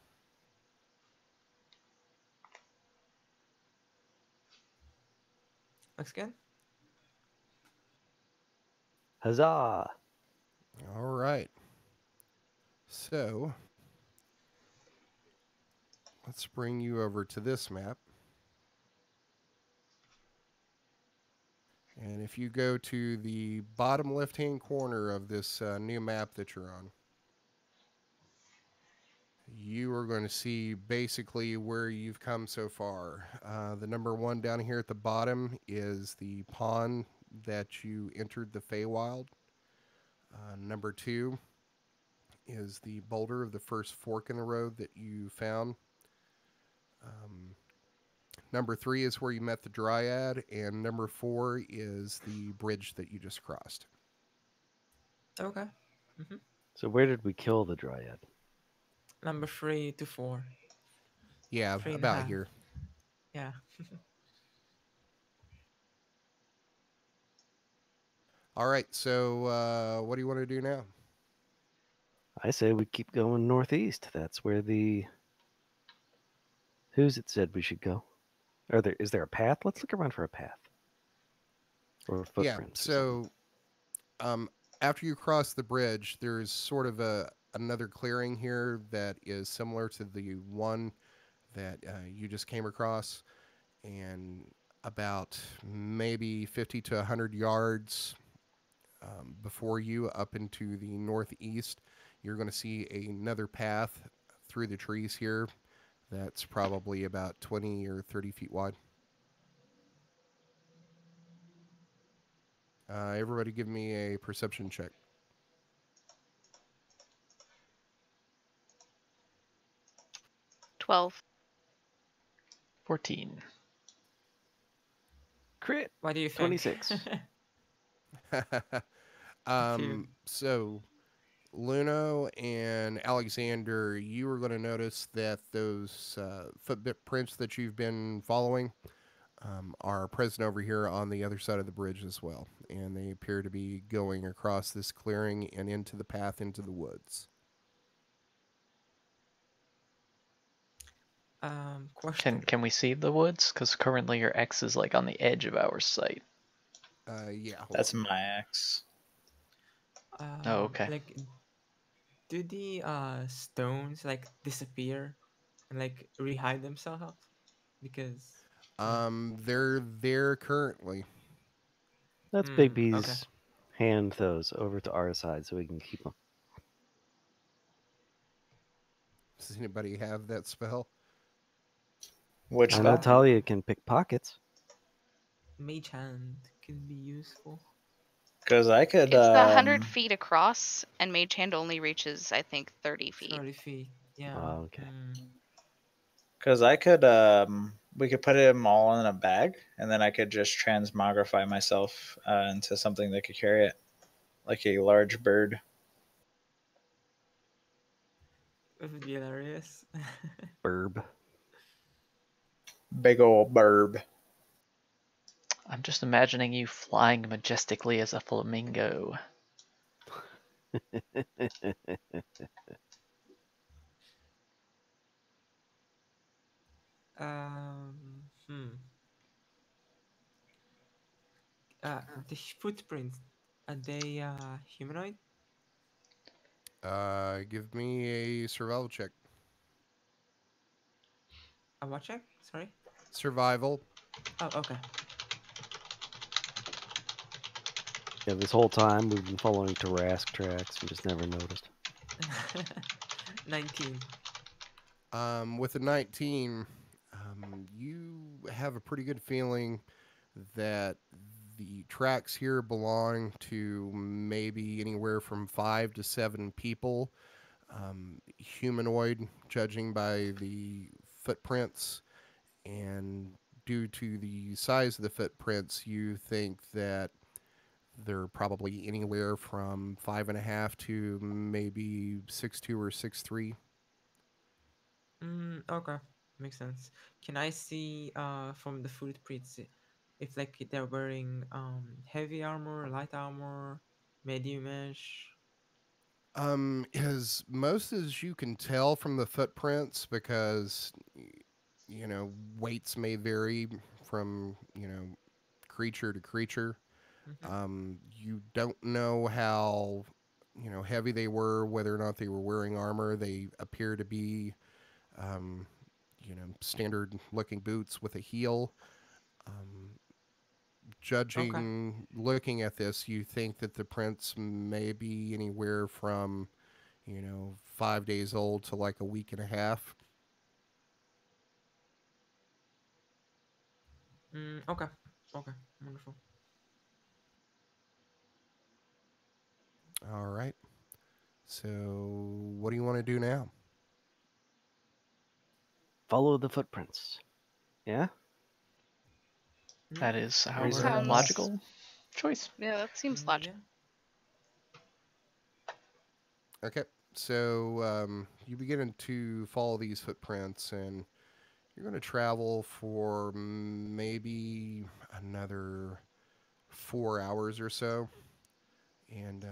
Looks good. Huzzah! All right. So let's bring you over to this map. And if you go to the bottom left-hand corner of this new map that you're on, you are going to see basically where you've come so far. The number 1 down here at the bottom is the pond that you entered the Feywild. Number 2 is the boulder of the first fork in the road that you found. Number 3 is where you met the Dryad, and number 4 is the bridge that you just crossed. Okay. So where did we kill the dryad? Number 3 to 4. Yeah, 3.5. about here. Yeah. All right, so what do you want to do now? I say we keep going northeast. That's where the Who's it said we should go? Is there a path? Let's look around for a path. Or footprints. Yeah, so after you cross the bridge, there's sort of another clearing here that is similar to the one that you just came across, and about maybe 50 to 100 yards before you, up into the northeast, you're going to see another path through the trees here that's probably about 20 or 30 feet wide. Everybody give me a perception check. 12. 14. Crit. What do you think? 26. So Luno and Alexander, you are going to notice that those footprints that you've been following, are present over here on the other side of the bridge as well, and they appear to be going across this clearing and into the path into the woods. Question. Can we see the woods? Because currently your X is like on the edge of our sight. Yeah, hold That's on. my ex. Oh, okay. Like, do the stones like disappear and like rehide themselves? Because They're there currently. Let's Big okay. B's hand those over to our side so we can keep them. Does anybody have that spell? Which I know spell? Talia can pick pockets. Mage hand could be useful. Because I could. It's the 100 feet across, and Mage Hand only reaches, I think, 30 feet. 30 feet. Yeah. Oh, okay. Because I could. We could put them all in a bag, and then I could just transmogrify myself into something that could carry it, like a large bird. It would be hilarious. Burb. Big old burb. I'm just imagining you flying majestically as a flamingo. Hmm. The footprints, are they humanoid? Give me a survival check. A what check? Sorry. Survival. Oh, okay. Yeah, this whole time we've been following Tarask tracks and just never noticed. 19. With a 19, you have a pretty good feeling that the tracks here belong to maybe anywhere from 5 to 7 people, humanoid, judging by the footprints. And due to the size of the footprints, you think that they're probably anywhere from 5.5 to maybe 6'2" or 6'3". Okay. Makes sense. Can I see from the footprints if like they're wearing heavy armor, light armor, medium-ish? As most as you can tell from the footprints, because weights may vary from creature to creature. Mm-hmm. You don't know how heavy they were, whether or not they were wearing armor. They appear to be um, standard looking boots with a heel. Um, Okay. looking at this, you think that the prints may be anywhere from 5 days old to like a week and a half. Okay. Okay. Wonderful. All right. So, what do you want to do now? Follow the footprints. Yeah? That is our Reasonable. logical choice. Yeah, that seems logical. Yeah. Okay. So, you begin to follow these footprints, and you're going to travel for maybe another 4 hours or so. And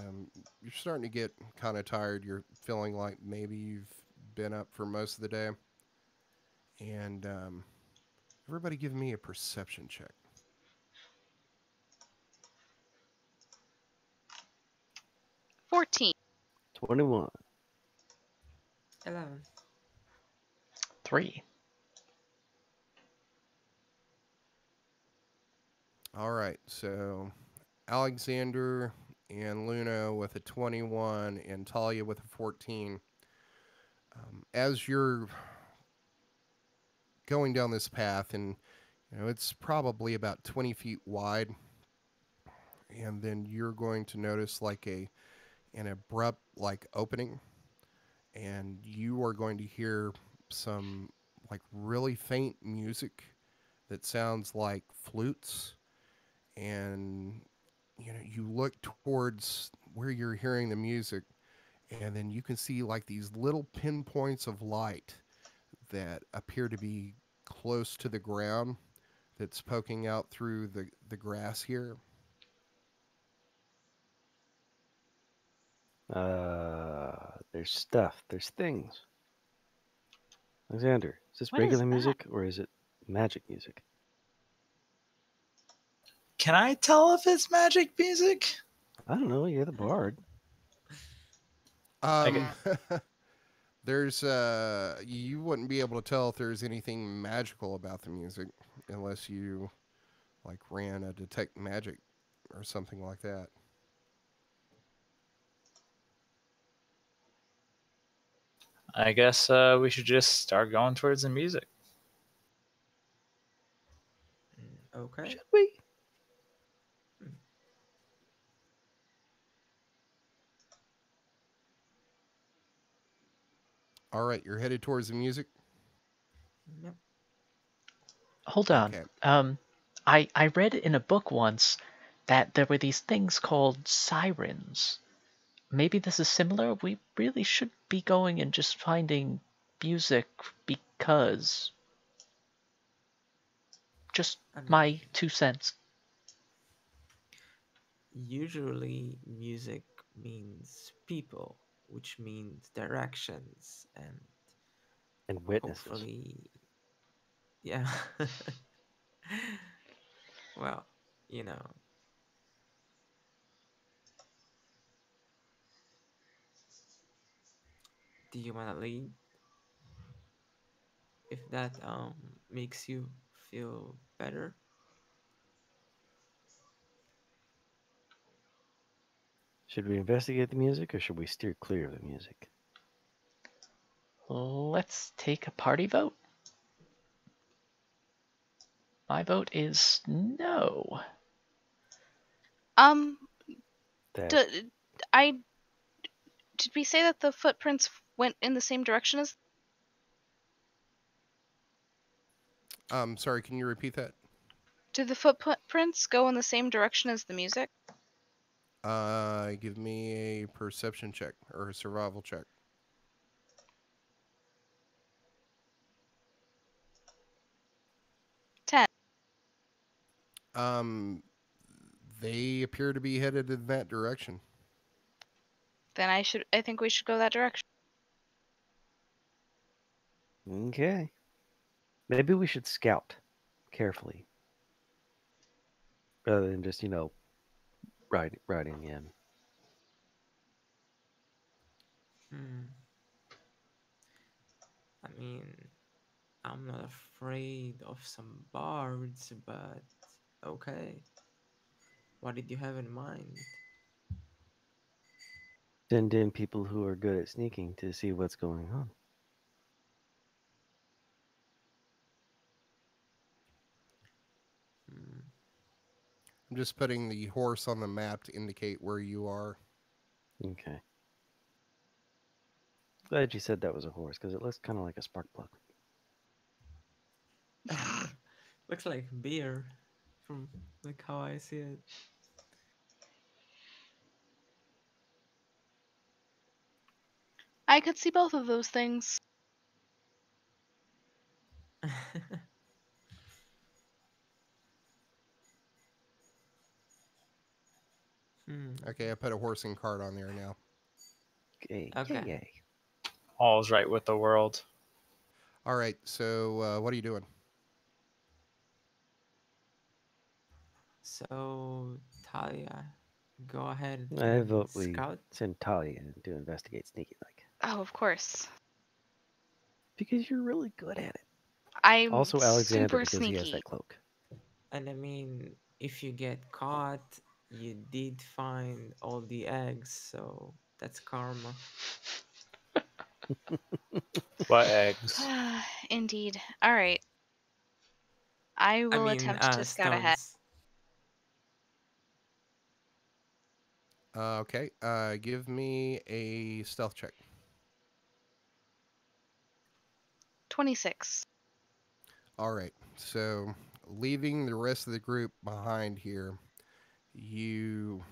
you're starting to get kind of tired. You're feeling like maybe you've been up for most of the day. And everybody give me a perception check. 14. 21. 11. 3. All right. So Alexander and Luna with a 21 and Talia with a 14. As you're going down this path, and it's probably about 20 feet wide, and then you're going to notice like an abrupt like opening, and you are going to hear some like really faint music that sounds like flutes, and you look towards where you're hearing the music, and then you can see like these little pinpoints of light that appear to be close to the ground, that's poking out through the grass here. There's stuff. There's things. Alexander, is this What is regular that? music or is it magic music? Can I tell if it's magic music? I don't know. You're the bard. Um, there's you wouldn't be able to tell if there's anything magical about the music unless you like ran a detect magic or something like that. I guess we should just start going towards the music. Okay. Should we? All right, you're headed towards the music. Yep. Hold on. Okay. I read in a book once that there were these things called sirens. Maybe this is similar. We really should be going and just finding music because. Just I mean, my 2 cents. usually music means people, which means directions, and And witnesses. hopefully, yeah. Well, you know. Do you want to lead? If that makes you feel better. Should we investigate the music or should we steer clear of the music? Let's take a party vote. My vote is no. That I did we say that the footprints went in the same direction as? Sorry, can you repeat that? Did the footprints go in the same direction as the music? Give me a perception check or a survival check. 10. They appear to be headed in that direction. Then I think we should go that direction. okay. Maybe we should scout carefully rather than just riding in. Hmm. I mean, I'm not afraid of some bards, but okay. What did you have in mind? Send in people who are good at sneaking to see what's going on. Hmm. I'm just putting the horse on the map to indicate where you are. Okay. Glad you said that was a horse because it looks kind of like a spark plug. Looks like beer from like how I see it. I could see both of those things. Hmm. Okay, I put a horse and cart on there now. Okay. Okay. Yay. All's right with the world. All right, so what are you doing? So, Talia, go ahead I and vote we scout. send Talia in to investigate sneaky like. Oh, of course. Because you're really good at it. I'm Also Alexander super because he has sneaky. that cloak. And I mean, if you get caught, you did find all the eggs, so that's karma. What eggs? Indeed. All right. I I will mean, attempt to scout ahead. stones. Okay, give me a stealth check. 26. All right, so leaving the rest of the group behind here, you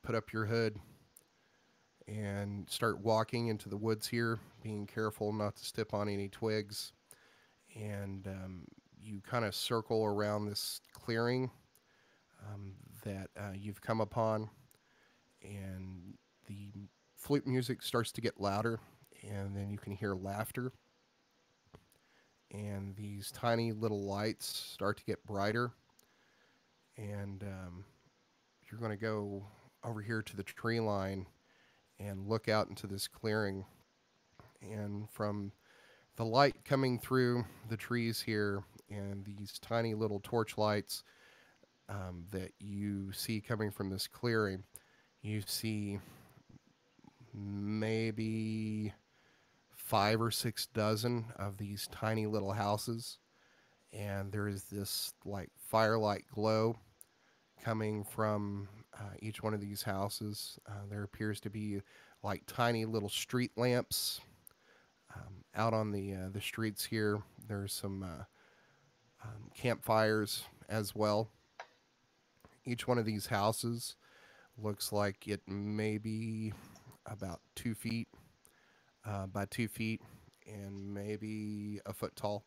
put up your hood and start walking into the woods here, being careful not to step on any twigs. And you you kind of circle around this clearing that you've come upon, and the flute music starts to get louder, and then you can hear laughter, and these tiny little lights start to get brighter, and you're going to go over here to the tree line and look out into this clearing, and from the light coming through the trees here and these tiny little torch lights that you see coming from this clearing, you see maybe 5 or 6 dozen of these tiny little houses, and there is this like firelight glow coming from each one of these houses. There appears to be like tiny little street lamps out on the streets here. There's some campfires as well. Each one of these houses looks like it may be about 2 feet by 2 feet and maybe a foot tall.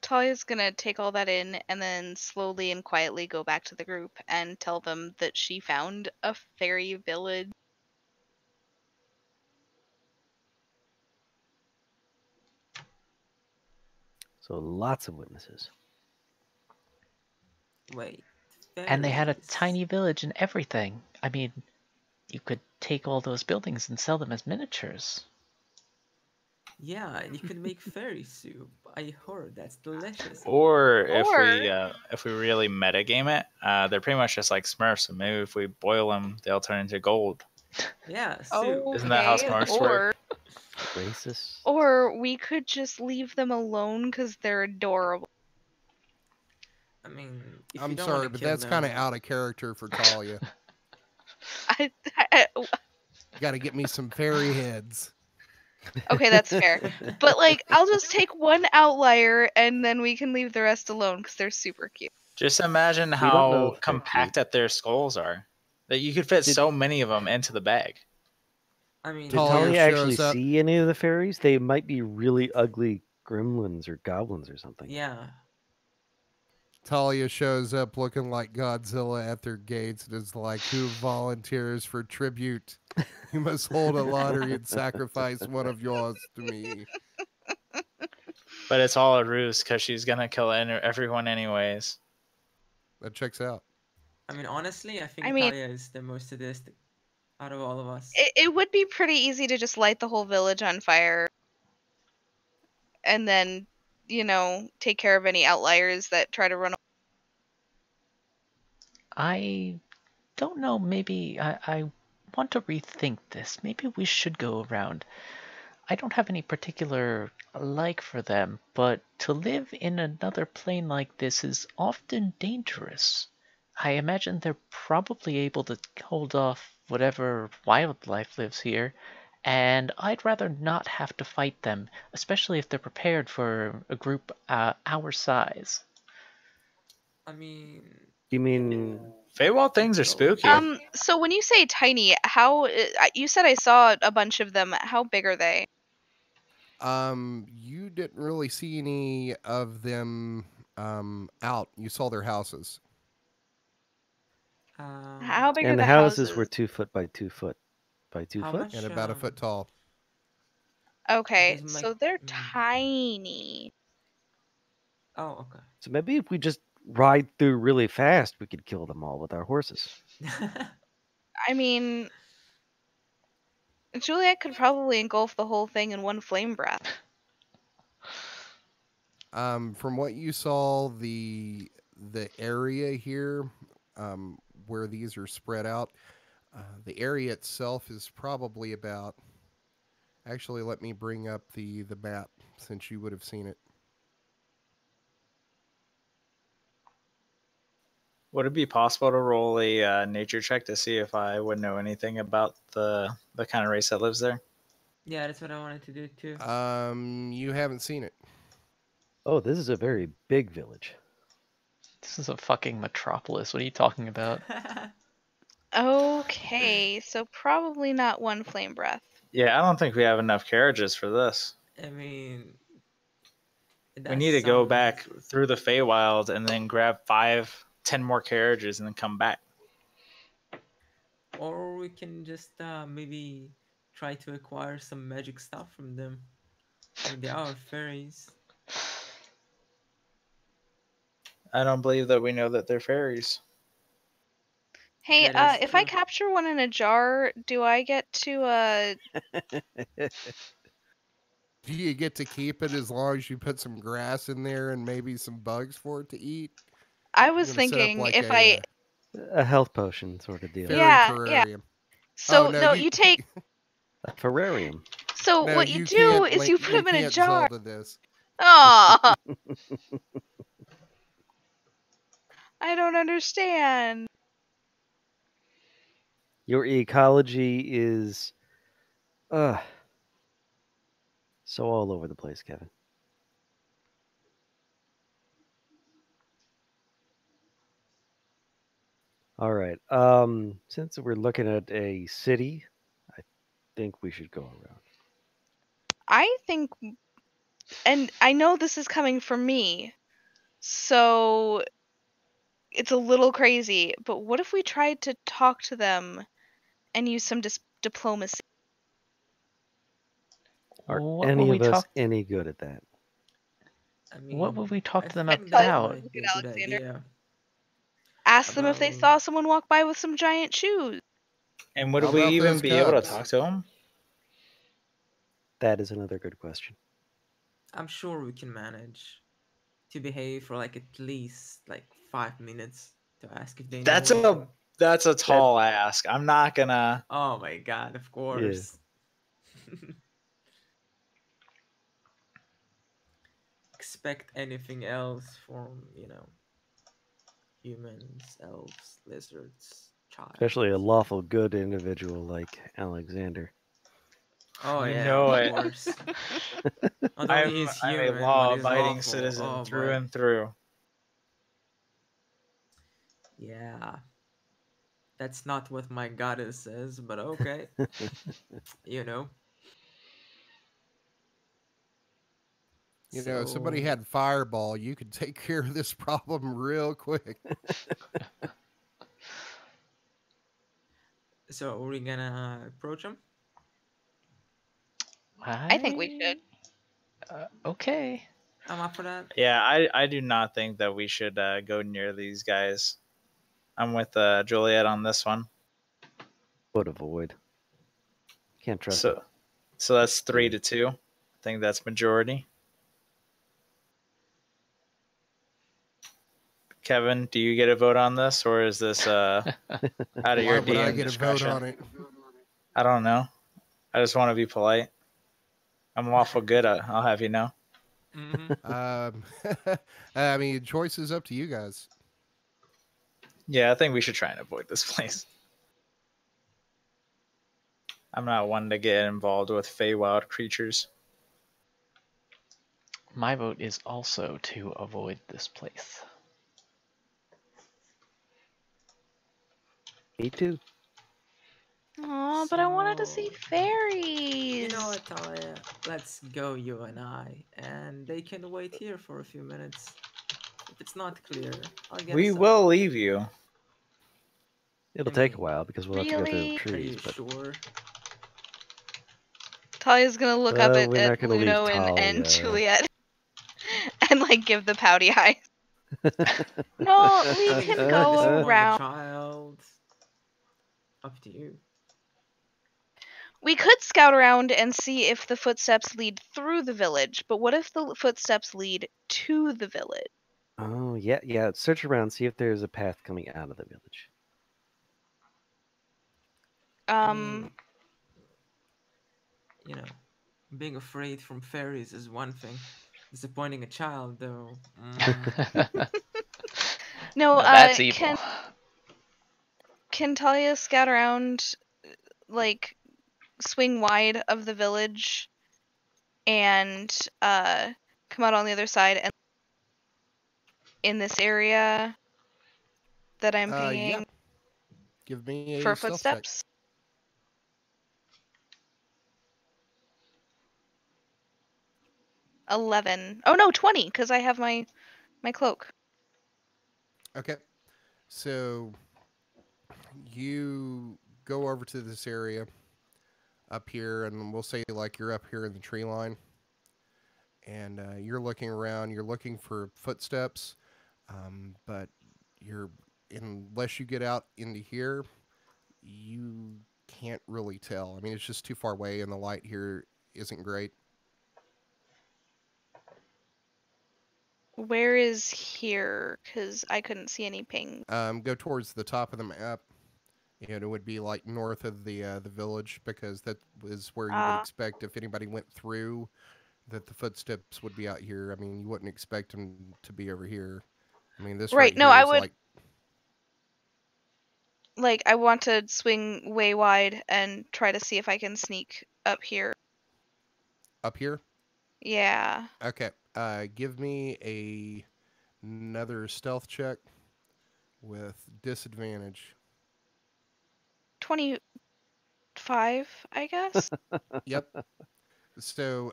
Talia's gonna take all that in and then slowly and quietly go back to the group and tell them that she found a fairy village. So lots of witnesses. Wait. And they had a Fairies. tiny village and everything. I mean, you could take all those buildings and sell them as miniatures. Yeah, and you could make fairy soup. I heard that's delicious. Or Or- if we really metagame it, they're pretty much just like Smurfs. So maybe if we boil them, they'll turn into gold. Yeah, soup. Okay, Isn't that how Smurfs work? Racist. Or we could just leave them alone because they're adorable. I mean, if I'm you don't sorry, wanna but kill that's kind of them- out of character for Talia. I, You got to get me some fairy heads. okay, that's fair. But like, I'll just take one outlier and then we can leave the rest alone because they're super cute. Just imagine don't know how if they're compacted their skulls are. That you could fit so many of them into the bag. I mean, Did Talia Talia actually shows up. see any of the fairies? They might be really ugly gremlins or goblins or something. yeah. Talia shows up looking like Godzilla at their gates and is like, "Who volunteers for tribute? You must hold a lottery and sacrifice one of yours to me." But it's all a ruse because she's gonna kill everyone anyways. That checks out. I mean, honestly, I think I mean- Italia is the most sadistic out of all of us. It would be pretty easy to just light the whole village on fire and then, take care of any outliers that try to run. I don't know, maybe I want to rethink this. Maybe we should go around. I don't have any particular like for them, but to live in another plane like this is often dangerous. I imagine they're probably able to hold off whatever wildlife lives here, and I'd rather not have to fight them, especially if they're prepared for a group our size. I mean, You mean Feywild things are spooky. So when you say tiny, how you said I saw a bunch of them. How big are they? You didn't really see any of them out. You saw their houses. How big are and the the houses houses? were 2 foot by 2 foot by 2 How foot? much? And about a foot tall. Okay, Does my- so they're mm. tiny. Oh, okay. So maybe if we just ride through really fast, we could kill them all with our horses. I mean, Juliet could probably engulf the whole thing in one flame breath. From what you saw, the area here, where these are spread out, the area itself is probably about. Actually, let me bring up the map since you would have seen it. Would it be possible to roll a nature check to see if I would know anything about the kind of race that lives there? Yeah, that's what I wanted to do too. You haven't seen it. Oh, this is a very big village. This is a fucking metropolis. What are you talking about? Okay, so probably not one flame breath. Yeah, I don't think we have enough carriages for this. I mean, We need to go back through the Feywild and then grab 5-10 more carriages and then come back. Or we can just maybe try to acquire some magic stuff from them. I mean, they are fairies. I don't believe that we know that they're fairies. Hey, That is if I true. capture one in a jar, do I get to Do you get to keep it as long as you put some grass in there and maybe some bugs for it to eat? I You're was gonna set up thinking like if a A health potion sort of deal. fairy Yeah, terrarium. So no, no, you you take. A terrarium. So no, what you you do can't. is you put You them in a can't jar. Zelda this. Aw, I don't understand. Your ecology is so all over the place, Kevin. All right. Since we're looking at a city, I think we should go around. I think, and I know this is coming from me, so it's a little crazy, but what if we tried to talk to them and use some diplomacy? Are What any will we of us talk? any good at that? I What would mean, we talk I to them think that about? might be a good Alexander. idea. Ask them if they About saw someone walk by with some giant shoes. And would How we about even those be able to cubs? talk to them? That is another good question. I'm sure we can manage to behave for like at least like 5 minutes to ask if they know anything. That's a tall ask. I'm not gonna. Oh my god, of course. Expect anything else from, humans, elves, lizards, child. Especially a lawful good individual like Alexander. Oh You yeah, know of it. course. Not only I'm he's a human, but he's law-abiding lawful. citizen Oh through boy. and through. Yeah. That's not what my goddess says, but okay. you know. You know, if somebody So, had fireball, you could take care of this problem real quick. so are we gonna approach him? I think we should. Okay. I'm up for that. Yeah, I do not think that we should go near these guys. I'm with Juliet on this one. Would avoid. Can't trust it. So that's 3-2. I think that's majority. Kevin, do you get a vote on this, or is this out of your Why would I DM get discretion? a vote on it? I don't know. I just want to be polite. I'm lawful good. I'll have you know. I mean, choice is up to you guys. Yeah, I think we should try and avoid this place. I'm not one to get involved with Feywild creatures. My vote is also to avoid this place. Me too. Aw, but I wanted to see So, fairies. You know what, Talia? Let's go, you and I, and they can wait here for a few minutes. If it's not clear, I'll get We us will out. leave you. It'll I take a mean, while because we'll have to go through Really? the Are trees. you But sure? Talia's gonna look up we're not at gonna leave Luno and Talia. Juliet and like give the pouty eyes. No, we I mean, if can you wanna go disappoint the around. child, up to you. We could scout around and see if the footsteps lead through the village, but what if the footsteps lead to the village? Oh yeah. Search around, see if there's a path coming out of the village. I mean, being afraid from fairies is one thing. Disappointing a child, though. No, That's evil. Can Talia scout around, like, swing wide of the village and come out on the other side and in this area that I'm pinging Yep. Give me for a stealth check. footsteps? 11. Oh no, 20, because I have my cloak. Okay. So you go over to this area up here, and we'll say like you're up here in the tree line, and you're looking around. You're looking for footsteps, but you're unless you get out into here, you can't really tell. I mean, it's just too far away, and the light here isn't great. Where is here? Because I couldn't see any ping. Go towards the top of the map. And it would be like north of the village, because that is where you would expect if anybody went through that the footsteps would be out here. I mean, you wouldn't expect them to be over here. I mean, this Right, right no, here I is would like I want to swing way wide and try to see if I can sneak up here. up here. Yeah. Okay. Give me another stealth check with disadvantage. 25, I guess. Yep. So,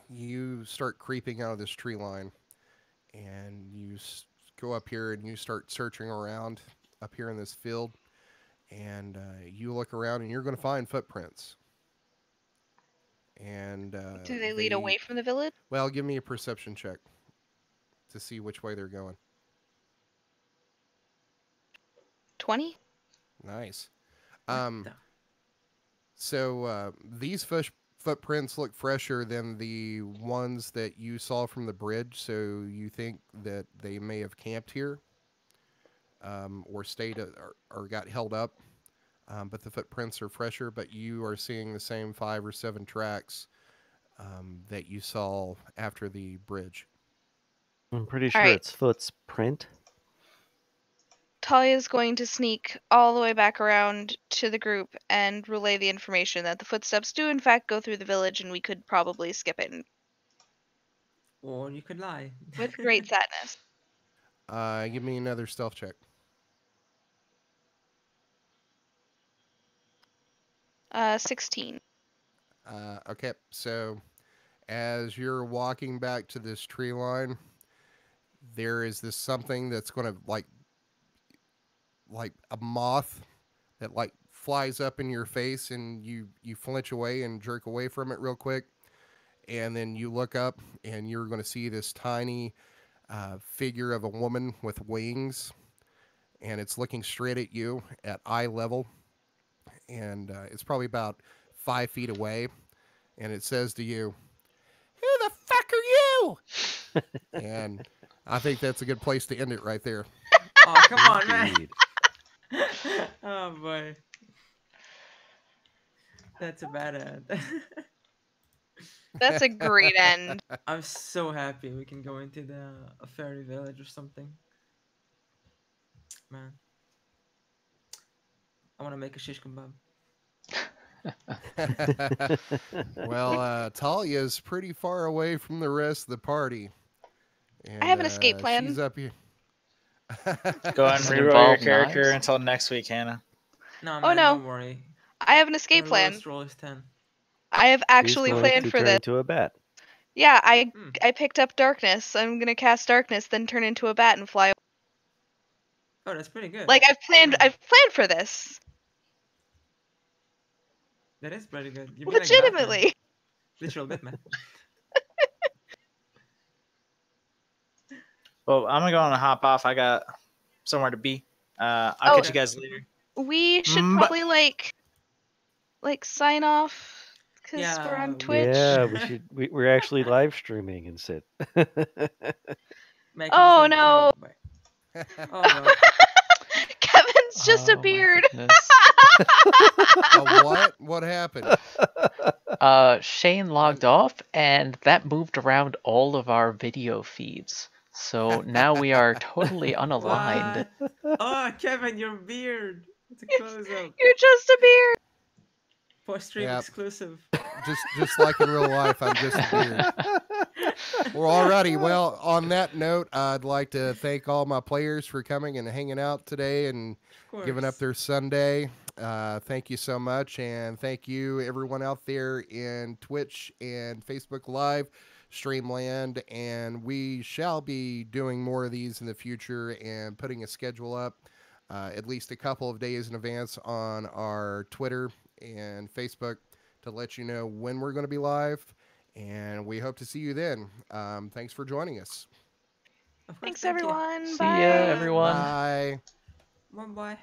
you start creeping out of this tree line, and you go up here and you start searching around up here in this field, and you look around and you're going to find footprints. And Do they lead away from the village? well, give me a perception check to see which way they're going. 20? Nice. What the- So these footprints look fresher than the ones that you saw from the bridge, so you think that they may have camped here, or stayed or got held up. But the footprints are fresher, but you are seeing the same 5 or 7 tracks that you saw after the bridge. I'm pretty sure Alright. it's Foot's print. Talia's going to sneak all the way back around to the group and relay the information that the footsteps do in fact go through the village and we could probably skip it Or you could lie. with great sadness. Give me another stealth check. 16. Okay, so as you're walking back to this tree line, there is this something that's going to like a moth that like flies up in your face, and you flinch away and jerk away from it real quick, and then you look up and you're going to see this tiny figure of a woman with wings, and it's looking straight at you at eye level, and it's probably about 5 feet away, and it says to you, "Who the fuck are you?" And I think that's a good place to end it right there. Oh, come on, man. Indeed. Oh boy. That's a bad end. That's a great end. I'm so happy we can go into a fairy village or something. Man. I want to make a shish kebab. Well, Talia's pretty far away from the rest of the party. And, I have an escape plan. She's up here. Go ahead Does and it reroll your involve character knives? until next week, Hannah. No, Oh, man, no. don't worry. I have an escape Our plan. lowest roll is 10. I have actually He's going planned to for turn this. into a bat. Yeah, I Hmm. picked up darkness. I'm gonna cast darkness, then turn into a bat and fly. Oh, that's pretty good. Like I've planned for this. That is pretty good. You'd be like Legitimately. Batman. Literal Batman. Well, I'm going to hop off. I got somewhere to be. I'll Oh. catch you guys later. We should But- probably like sign off because Yeah, we're on we- Twitch. Yeah, we should. We're actually live streaming and sit. Make Oh, it no. Oh no. Kevin's just Oh, my appeared. goodness. What? What happened? Shane logged off, and that moved around all of our video feeds. So now we are totally unaligned. What? Oh, Kevin, your beard. It's a close up. You're just appeared. Post stream Yep. exclusive. Just like in real life, I'm just weird. Well, alrighty. Well, on that note, I'd like to thank all my players for coming and hanging out today and Of giving up course. their Sunday. Thank you so much, and thank you everyone out there in Twitch and Facebook Live, Streamland, and we shall be doing more of these in the future and putting a schedule up at least a couple of days in advance on our Twitter and Facebook to let you know when we're going to be live. And we hope to see you then. Thanks for joining us. Of course, Thanks, thank you. everyone. See ya, Bye. everyone. Bye. Bye bye.